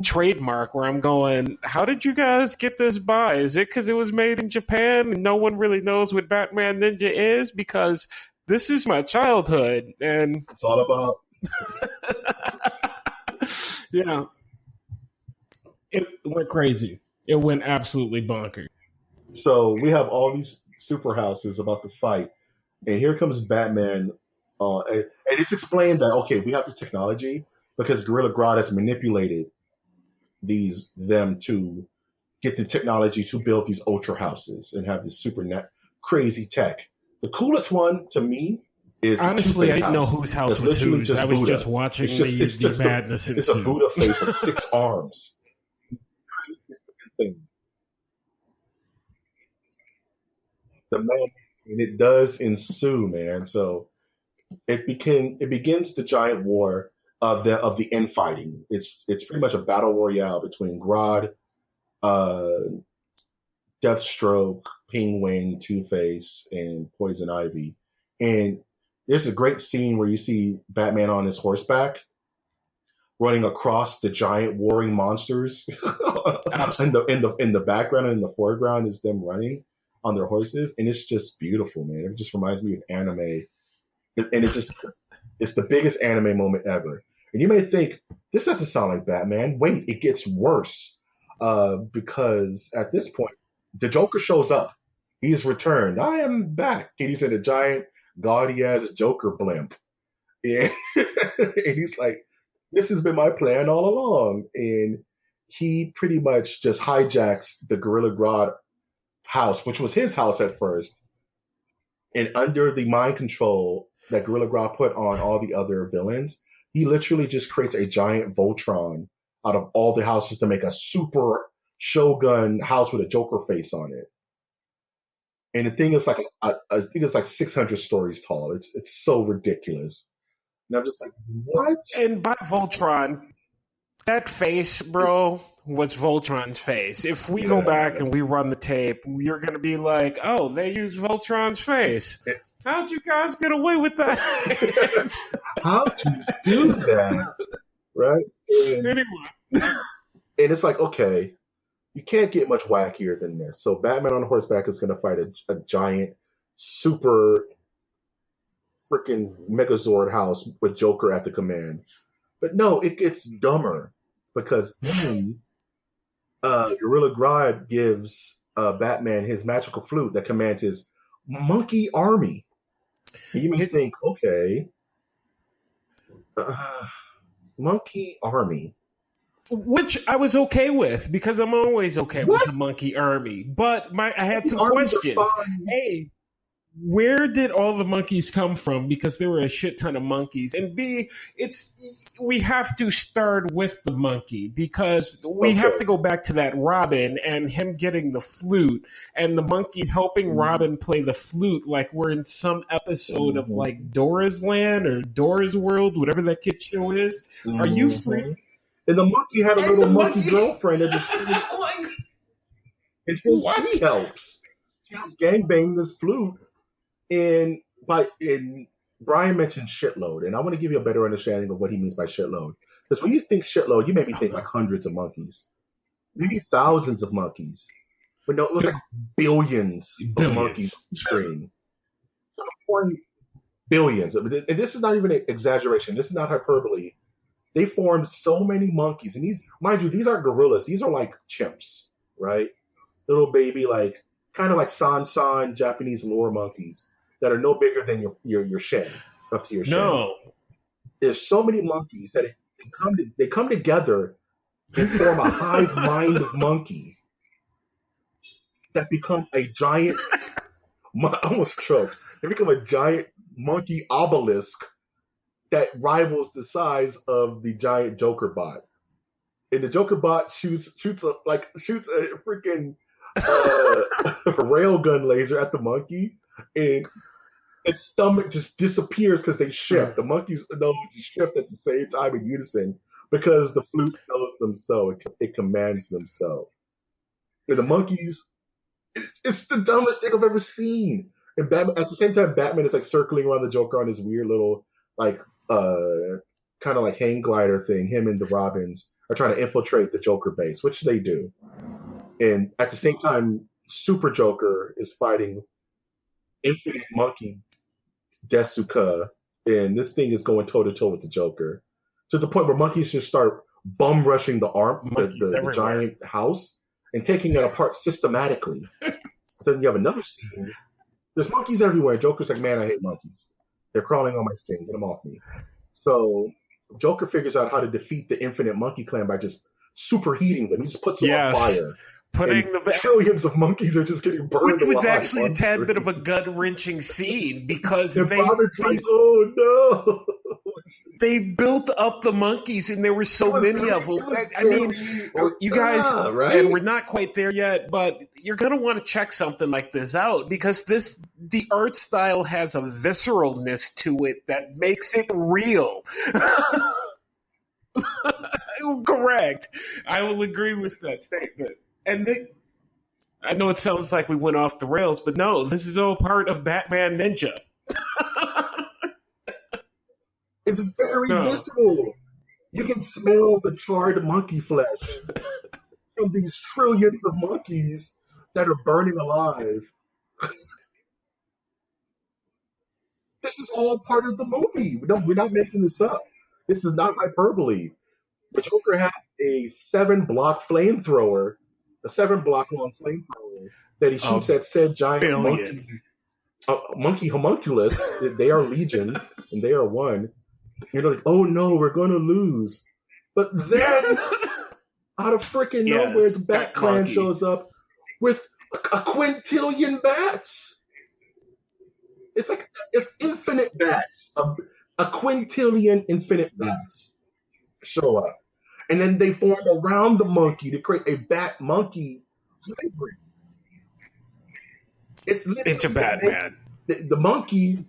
trademark where I'm going, how did you guys get this by? Is it because it was made in Japan and no one really knows what Batman Ninja is? Because this is my childhood. And it's all about... yeah. It went crazy. It went absolutely bonkers. So we have all these super houses about to fight. And here comes Batman. And it's explained that, okay, we have the technology because Gorilla Grodd has manipulated them to get the technology to build these ultra houses and have this super crazy tech. The coolest one to me is honestly, I didn't know whose house was whose. I was just watching the madness. It's a Buddha face with 6 arms. Thing. The man, and it does ensue, man. So it begins the giant war of the infighting. It's pretty much a battle royale between Grodd, Deathstroke, Penguin, Two-Face, and Poison Ivy. And there's a great scene where you see Batman on his horseback running across the giant warring monsters. in the background and in the foreground is them running on their horses, and it's just beautiful, man. It just reminds me of anime, and it's the biggest anime moment ever. And you may think this doesn't sound like Batman. Wait, it gets worse because at this point the Joker shows up. He's returned. I am back, and he's in a giant gaudy ass Joker blimp, and he's like, this has been my plan all along. And he pretty much just hijacks the Gorilla Grodd house, which was his house at first. And under the mind control that Gorilla Grodd put on all the other villains, he literally just creates a giant Voltron out of all the houses to make a super Shogun house with a Joker face on it. And the thing is like, I think it's like 600 stories tall. It's so ridiculous. And I'm just like, what? And by Voltron, that face, bro, was Voltron's face. If we go back and we run the tape, you're going to be like, oh, they used Voltron's face. How'd you guys get away with that? How'd you do that? Right? Anyway. And it's like, okay, you can't get much wackier than this. So Batman on horseback is going to fight a giant, super freaking Megazord house with Joker at the command. But no, it gets dumber because then Gorilla Grodd gives Batman his magical flute that commands his monkey army. And you may think, okay, monkey army. Which I was okay with because I'm always okay with the monkey army. But I had some questions. A, where did all the monkeys come from? Because there were a shit ton of monkeys. And B, we have to start with the monkey because we have to go back to that Robin and him getting the flute and the monkey helping Robin play the flute like we're in some episode of like Dora's Land or Dora's World, whatever that kid show is. Are you free? And the monkey had a little monkey girlfriend at the and she helps. She helps gangbang this flute. And Brian mentioned shitload, and I want to give you a better understanding of what he means by shitload. Because when you think shitload, you maybe think like hundreds of monkeys, maybe thousands of monkeys, but no, it was like billions of monkeys on screen. Billions, and this is not even an exaggeration. This is not hyperbole. They formed so many monkeys, and these, mind you, these aren't gorillas. These are like chimps, right? Little baby, like kind of like san Japanese lore monkeys that are no bigger than your shin, up to your shin. No. There's so many monkeys that they come together and form a hive mind of monkey that become a giant. I almost choked. They become a giant monkey obelisk that rivals the size of the giant Joker bot. And the Joker bot shoots a freaking railgun laser at the monkey, and its stomach just disappears because they shift. The monkeys know to shift at the same time in unison because the flute knows them so. It commands them so. And the monkeys, it's the dumbest thing I've ever seen. And Batman, at the same time, Batman is like circling around the Joker on his weird little like kind of like hang glider thing. Him and the Robins are trying to infiltrate the Joker base, which they do. And at the same time, Super Joker is fighting Infinite Monkey Desuka, and this thing is going toe to toe with the Joker to the point where monkeys just start bum rushing the giant house and taking it apart systematically. So then you have another scene. There's monkeys everywhere. Joker's like, man, I hate monkeys. They're crawling on my skin. Get them off me. So Joker figures out how to defeat the Infinite Monkey Clan by just superheating them. He just puts them on fire. Trillions of monkeys are just getting burned. Which was actually a tad bit of a gut-wrenching scene because Robin's like, oh no. They built up the monkeys, and there were so many of them. I mean, you guys, right? And we're not quite there yet, but you're going to want to check something like this out because the art style has a visceralness to it that makes it real. Correct. I will agree with that statement. And I know it sounds like we went off the rails, but no, this is all part of Batman Ninja. It's very visceral. You can smell the charred monkey flesh from these trillions of monkeys that are burning alive. This is all part of the movie. We're not making this up. This is not hyperbole. The Joker has a 7-block flamethrower, a 7-block long flamethrower that he shoots at said giant monkey homunculus. They are legion, and they are one. You're like, oh no, we're going to lose. But then, out of freaking nowhere, the Bat Clan shows up with a quintillion bats. It's infinite bats. A quintillion infinite bats show up. And then they form around the monkey to create a bat-monkey hybrid. It's Batman. The monkey,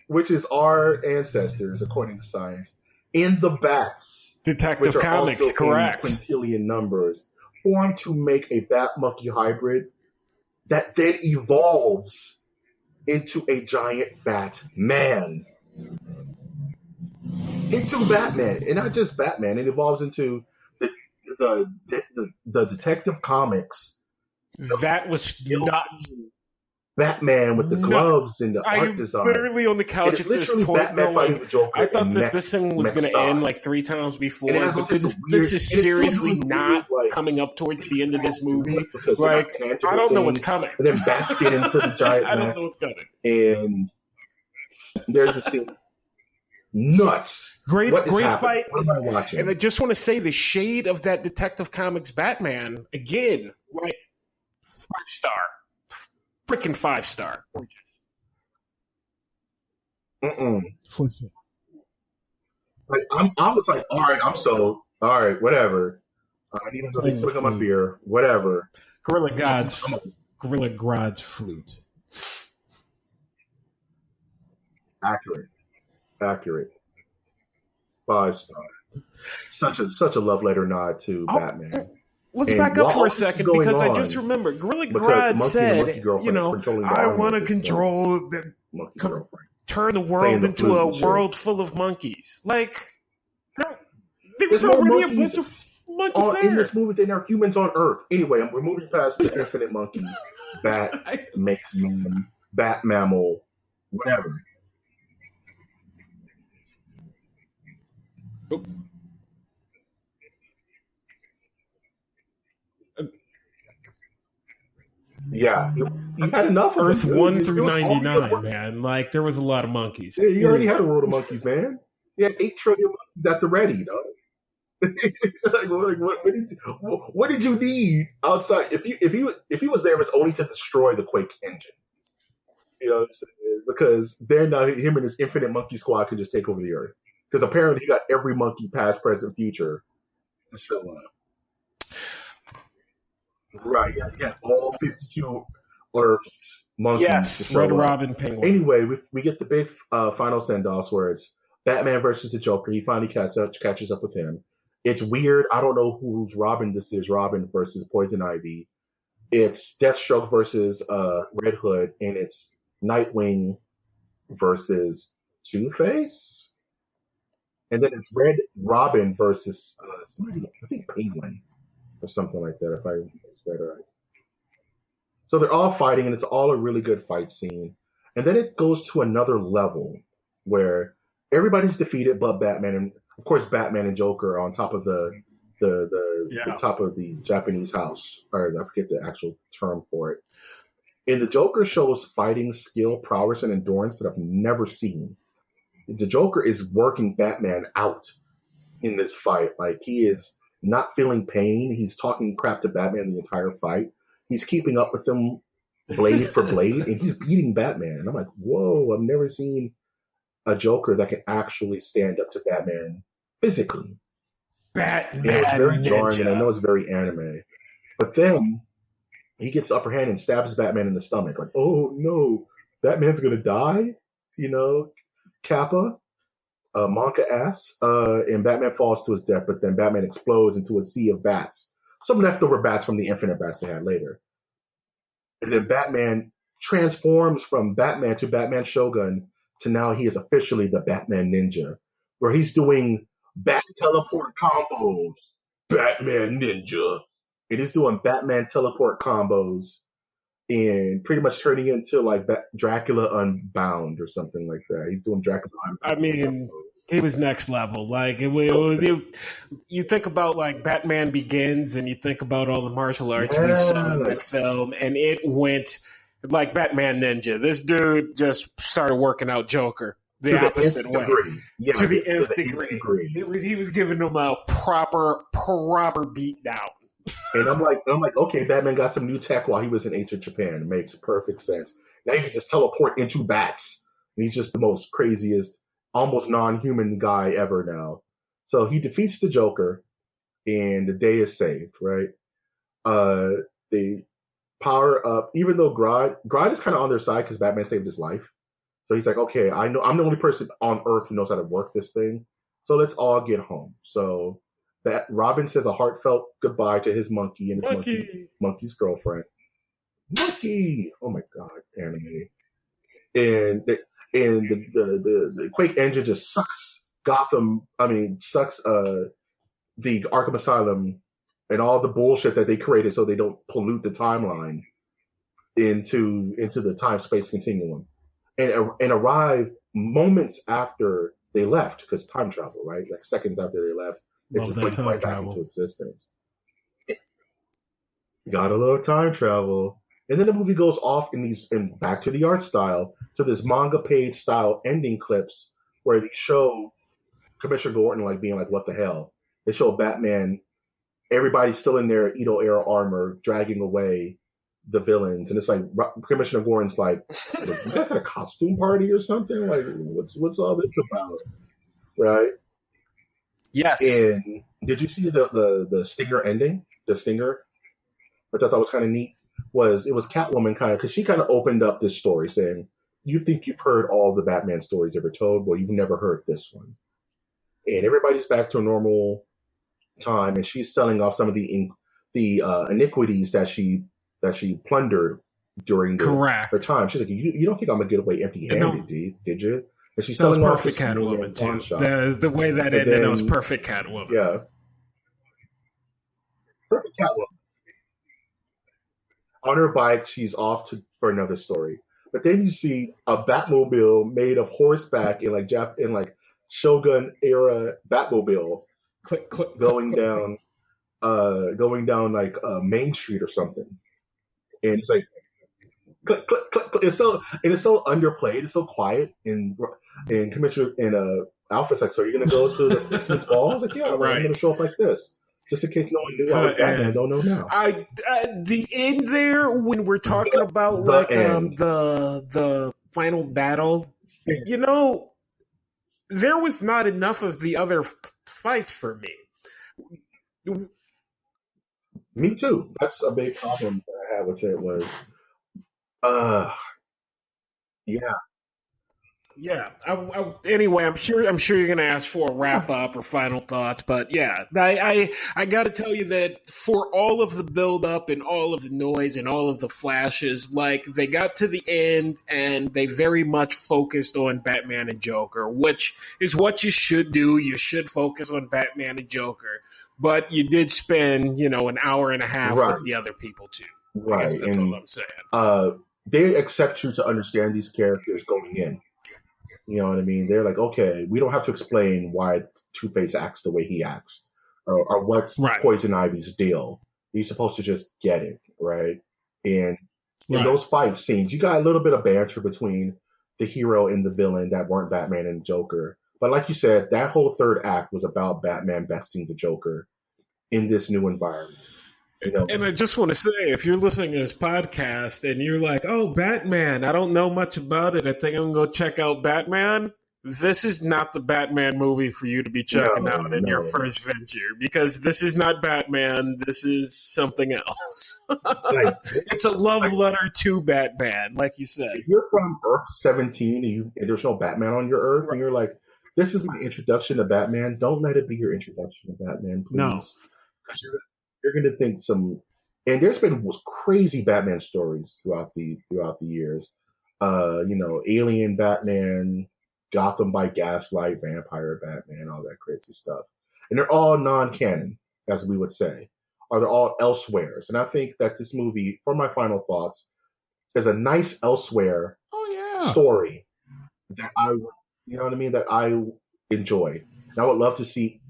which is our ancestors, according to science, and the bats, Detective which are Comics, also correct, in quintillion numbers, form to make a bat-monkey hybrid that then evolves into a giant Batman. Into Batman, and not just Batman. It evolves into the Detective Comics. That was not Batman with the gloves and the art design. Literally on the couch at this point. Batman fighting the Joker. I thought this thing was going to end like 3 times before. This is seriously not coming up towards the end of this movie. Like, I don't know what's coming. And then bats get into the giant. I don't know what's coming. And there's this thing. Nuts. Great fight. What am I watching? And I just want to say the shade of that Detective Comics Batman, again, like 5-star. Freaking 5-star. For sure. Like, I was like, all right, I'm sold. All right, whatever. I need to swing on my beer. Whatever. Gorilla Grodd's flute. Accurate. 5-star. Such a love letter nod to Batman. Let's back up for a second because I just remembered Gorilla Grodd said, I want to control turn the world into a world full of monkeys. Like, there's already a bunch of monkeys there. In this movie, there are humans on Earth. Anyway, we're moving past the infinite monkey, bat, makes man, bat mammal, whatever. Yeah, you had enough of Earth 1 through 99, man. Like, there was a lot of monkeys. Yeah, you already had a world of monkeys, man. You had 8 trillion monkeys at the ready, dog. What did you need outside? If he was there, it's only to destroy the Quake engine. You know what I'm saying? Because they're not him and his infinite monkey squad can just take over the Earth. because apparently he got every monkey, past, present, future, to show up. Right? Yeah, yeah. All 52 Earths monkeys to Yes, show Red up. Robin Penguin. Anyway, we get the big final send-offs where it's Batman versus the Joker. He finally catches up with him. It's weird. I don't know whose Robin this is. Robin versus Poison Ivy. It's Deathstroke versus Red Hood, and it's Nightwing versus Two-Face. And then it's Red Robin versus somebody, I think Penguin or something like that, if I said it right. So they're all fighting, and it's all a really good fight scene. And then it goes to another level where everybody's defeated but Batman, and of course Batman and Joker are on top of the top of the Japanese house, or I forget the actual term for it. And the Joker shows fighting skill, prowess, and endurance that I've never seen. The Joker is working Batman out in this fight. Like, he is not feeling pain. He's talking crap to Batman the entire fight. He's keeping up with him blade for blade, and he's beating Batman. And I'm like, whoa, I've never seen a Joker that can actually stand up to Batman physically. Batman. And it was very jarring, and I know it's very anime. But then he gets the upper hand and stabs Batman in the stomach. Like, oh no, Batman's gonna die? You know, Kappa, Monka ass. And Batman falls to his death, but then Batman explodes into a sea of bats. Some leftover bats from the infinite bats they had later. And then Batman transforms from Batman to Batman Shogun to now he is officially the Batman Ninja, where he's doing bat teleport combos. Batman Ninja. And he's doing Batman teleport combos and pretty much turning into like Dracula Unbound or something like that. He's doing Dracula Unbound. I mean, he was next level. Like, you think about like Batman Begins, and you think about all the martial arts we saw in that film, and it went like Batman Ninja. This dude just started working out Joker the opposite way. Yeah, to the nth degree. He was giving him a proper beat down. And I'm like, okay, Batman got some new tech while he was in ancient Japan. It makes perfect sense. Now you can just teleport into bats. And he's just the most craziest, almost non-human guy ever now. So he defeats the Joker, and the day is saved, right? They power up, even though Grodd is kind of on their side because Batman saved his life. So he's like, okay, I know I'm the only person on Earth who knows how to work this thing. So let's all get home. So that Robin says a heartfelt goodbye to his monkey and his monkey's girlfriend. Monkey! Oh my god, anime. And the Quake engine just sucks sucks the Arkham Asylum and all the bullshit that they created so they don't pollute the timeline into the time-space continuum. And arrive moments after they left, because time travel, right? Like seconds after they left. It's just put right back into existence. Gotta love time travel. And then the movie goes off in back to the art style, to this manga page style ending clips where they show Commissioner Gordon like being like, what the hell? They show Batman, everybody's still in their Edo era armor, dragging away the villains. And it's like Commissioner Gordon's like, you guys at a costume party or something? Like, what's all this about? Right? Yes. And did you see the Stinger ending? The Stinger, which I thought was kind of neat, it was Catwoman kind of, because she kind of opened up this story saying, you think you've heard all the Batman stories ever told? Well, you've never heard this one. And everybody's back to a normal time, and she's selling off some of the iniquities that she plundered during her time. She's like, you don't think I'm gonna get away empty-handed, did you? And she's selling off this Catwoman too. The way that ended, that was perfect Catwoman. Yeah, perfect Catwoman. On her bike, she's off for another story. But then you see a Batmobile made of horseback in like Shogun era Batmobile going down like Main Street or something. And it's like click, click, click, click. It's so underplayed. It's so quiet. And Commissioner and Alfred's like, so you're gonna go to the policeman's ball? I was like, yeah, I'm gonna show up like this, just in case no one knew I was Batman. I don't know now. The end there when we're talking about like the final battle, you know, there was not enough of the other fights for me. Me too. That's a big problem that I had with it was, uh, yeah, Yeah. Anyway, I'm sure you're gonna ask for a wrap up or final thoughts, but yeah, I got to tell you that for all of the build up and all of the noise and all of the flashes, like they got to the end and they very much focused on Batman and Joker, which is what you should do. You should focus on Batman and Joker, but you did spend an hour and a half right, with the other people too. I right, guess that's all and I'm saying. they accept you to understand these characters going in. You know what I mean? They're like, okay, we don't have to explain why Two-Face acts the way he acts, or what's Right. Poison Ivy's deal. You're supposed to just get it, right? And in Right. those fight scenes, you got a little bit of banter between the hero and the villain that weren't Batman and Joker. But like you said, that whole third act was about Batman besting the Joker in this new environment. And I just want to say, if you're listening to this podcast and you're like, oh, Batman, I don't know much about it, I think I'm going to go check out Batman. This is not the Batman movie for you to be checking out in your first venture, because this is not Batman. This is something else. Like, it's a love letter to Batman, like you said. If you're from Earth 17 and there's no Batman on your Earth, and you're like, this is my introduction to Batman, don't let it be your introduction to Batman, please. No. You're going to think and there's been crazy Batman stories throughout the years. Alien Batman, Gotham by Gaslight, Vampire Batman, all that crazy stuff. And they're all non-canon, as we would say. Or they're all elsewheres. And I think that this movie, for my final thoughts, is a nice elsewhere story that that I enjoy. And I would love to see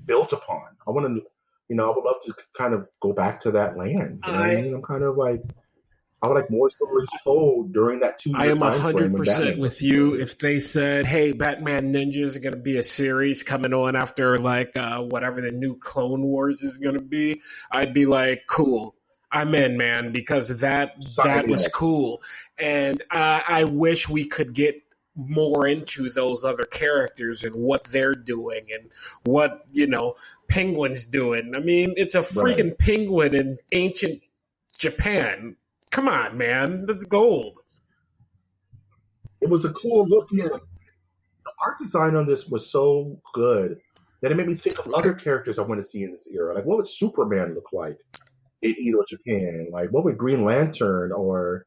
built upon. I would love to kind of go back to that land. You know what I mean? I'm kind of like, I would like more stories told during that 2 year I am time frame 100% with you. If they said, hey, Batman Ninjas are going to be a series coming on after whatever the new Clone Wars is going to be, I'd be like, cool. I'm in, man, because that was cool. And I wish we could get more into those other characters and what they're doing and what, Penguin's doing. I mean, it's a freaking penguin in ancient Japan. Come on, man. That's gold. It was a cool look. Yeah. The art design on this was so good that it made me think of other characters I want to see in this era. Like, what would Superman look like in Edo, Japan? Like, what would Green Lantern or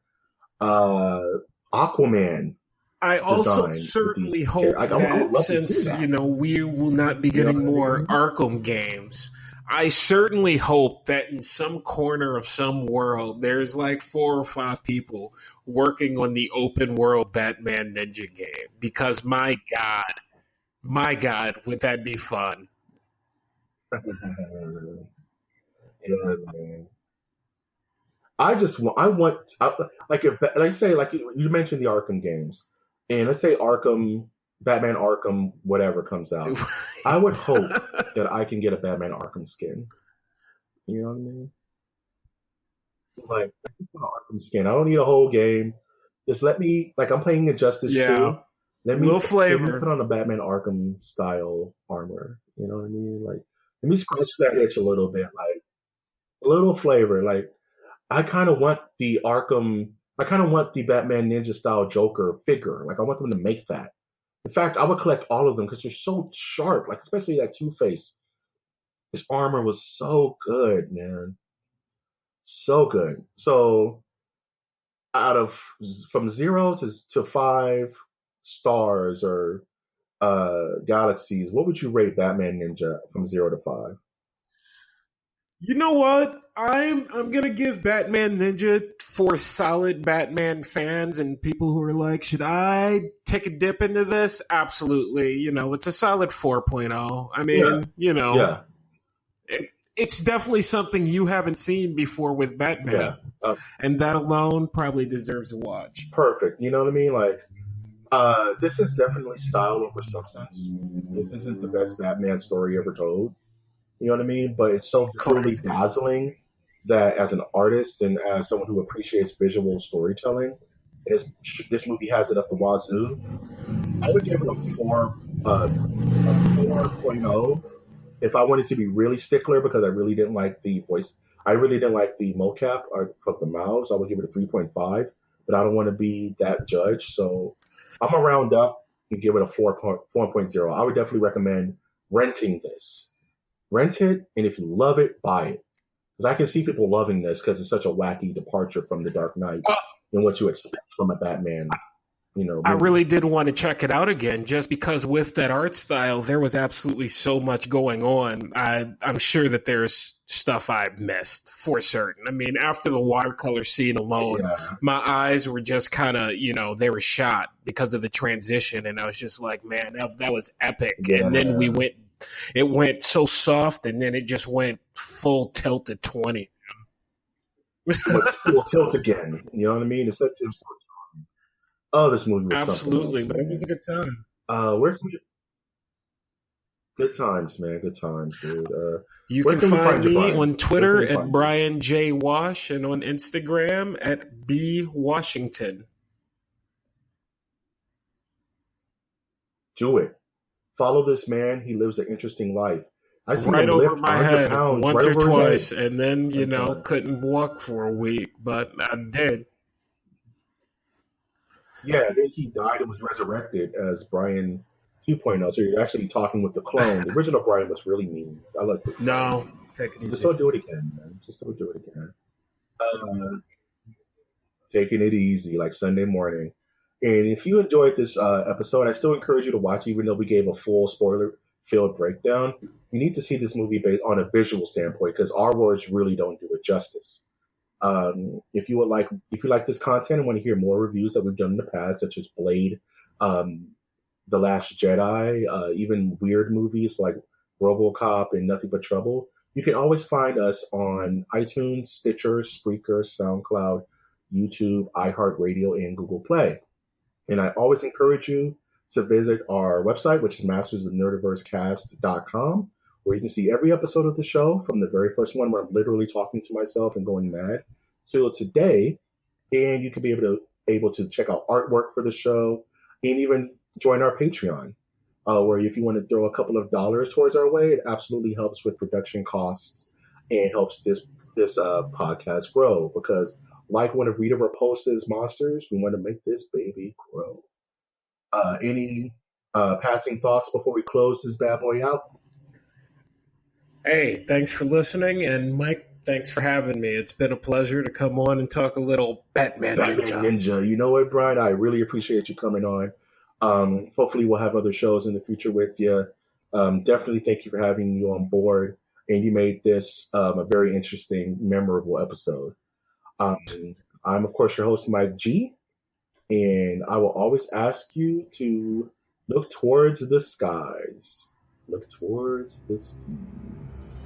Aquaman? I also certainly hope that since, we will not be getting more Arkham games, I certainly hope that in some corner of some world, there's like 4 or 5 people working on the open world Batman Ninja game. Because my God, would that be fun? Yeah, man. You mentioned the Arkham games, and let's say Batman Arkham, whatever comes out, I would hope that I can get a Batman Arkham skin. You know what I mean? Like, an Arkham skin. I don't need a whole game. Just let me, I'm playing Injustice 2. Let me put on a Batman Arkham style armor. You know what I mean? Like, let me scratch that itch a little bit. Like, a little flavor. Like, I kind of want the Batman Ninja style Joker figure. Like, I want them to make that. In fact, I would collect all of them because they're so sharp. Like, especially that Two-Face. His armor was so good, man. So good. So, from 0 to 5 stars or galaxies, what would you rate Batman Ninja from 0 to 5? You know what? I'm gonna give Batman Ninja for solid Batman fans and people who are like, should I take a dip into this? Absolutely. It's a solid 4.0. I mean, it's definitely something you haven't seen before with Batman. Yeah. And that alone probably deserves a watch. Perfect. You know what I mean? Like, this is definitely style over substance. This isn't the best Batman story ever told. You know what I mean? But it's so truly dazzling that as an artist and as someone who appreciates visual storytelling, this movie has it up the wazoo. I would give it a 4 a 4.0 if I wanted to be really stickler because I really didn't like the voice. I really didn't like the mocap or from the mouths. I would give it a 3.5, but I don't want to be that judge. So I'm going to round up and give it a 4.0. I would definitely recommend renting this. Rent it, and if you love it, buy it. Because I can see people loving this because it's such a wacky departure from The Dark Knight and what you expect from a Batman, I movie. really did want to check it out again just because with that art style, there was absolutely so much going on. I'm sure that there's stuff I missed for certain. I mean, after the watercolor scene alone, Yeah, my eyes were just kind of, they were shot because of the transition. And I was just like, man, that was epic. yeah. And then it went so soft and then it just went full tilt at 20. Full tilt again. You know what I mean? Oh, this movie was something Absolutely, else, but it was a man. good time. Where can we? Good times, man. Good times, dude. You Where can can we find find you, me Brian? on Where can Twitter we at find you? Brian J. Wash and on Instagram at B Washington. Do it. Follow this man. He lives an interesting life. I seen Right him over lift my 100 head pounds once right or over his head twice, and then, sometimes. couldn't walk for a week, but I did. Yeah, then he died and was resurrected as Brian 2.0. So you're actually talking with the clone. The original Brian was really mean. I like the clone. No, take it Just easy. don't do it again, man. Just don't do it again. Uh, Taking it easy, like Sunday morning. And if you enjoyed this episode, I still encourage you to watch, even though we gave a full spoiler-filled breakdown. You need to see this movie based on a visual standpoint because our words really don't do it justice. If you like this content and want to hear more reviews that we've done in the past, such as Blade, um, The Last Jedi, even weird movies like RoboCop and Nothing But Trouble, you can always find us on iTunes, Stitcher, Spreaker, SoundCloud, YouTube, iHeartRadio, and Google Play. And I always encourage you to visit our website, which is mastersofnerdiversecast.com, where you can see every episode of the show from the very first one where I'm literally talking to myself and going mad till today. And you can be able to check out artwork for the show and even join our Patreon, where if you want to throw a couple of dollars towards our way, it absolutely helps with production costs and helps this podcast grow because like one of Rita Raposa's monsters, we want to make this baby grow. Any passing thoughts before we close this bad boy out? Hey, thanks for listening, and Mike, thanks for having me. It's been a pleasure to come on and talk a little Batman Batman Ninja. Ninja. You know what, Brian? I really appreciate you coming on. Hopefully, we'll have other shows in the future with you. Definitely thank you for having you on board. And you made this a very interesting, memorable episode. Um, I'm, of course, your host, Mike G. And I will always ask you to look towards the skies. Look towards the skies.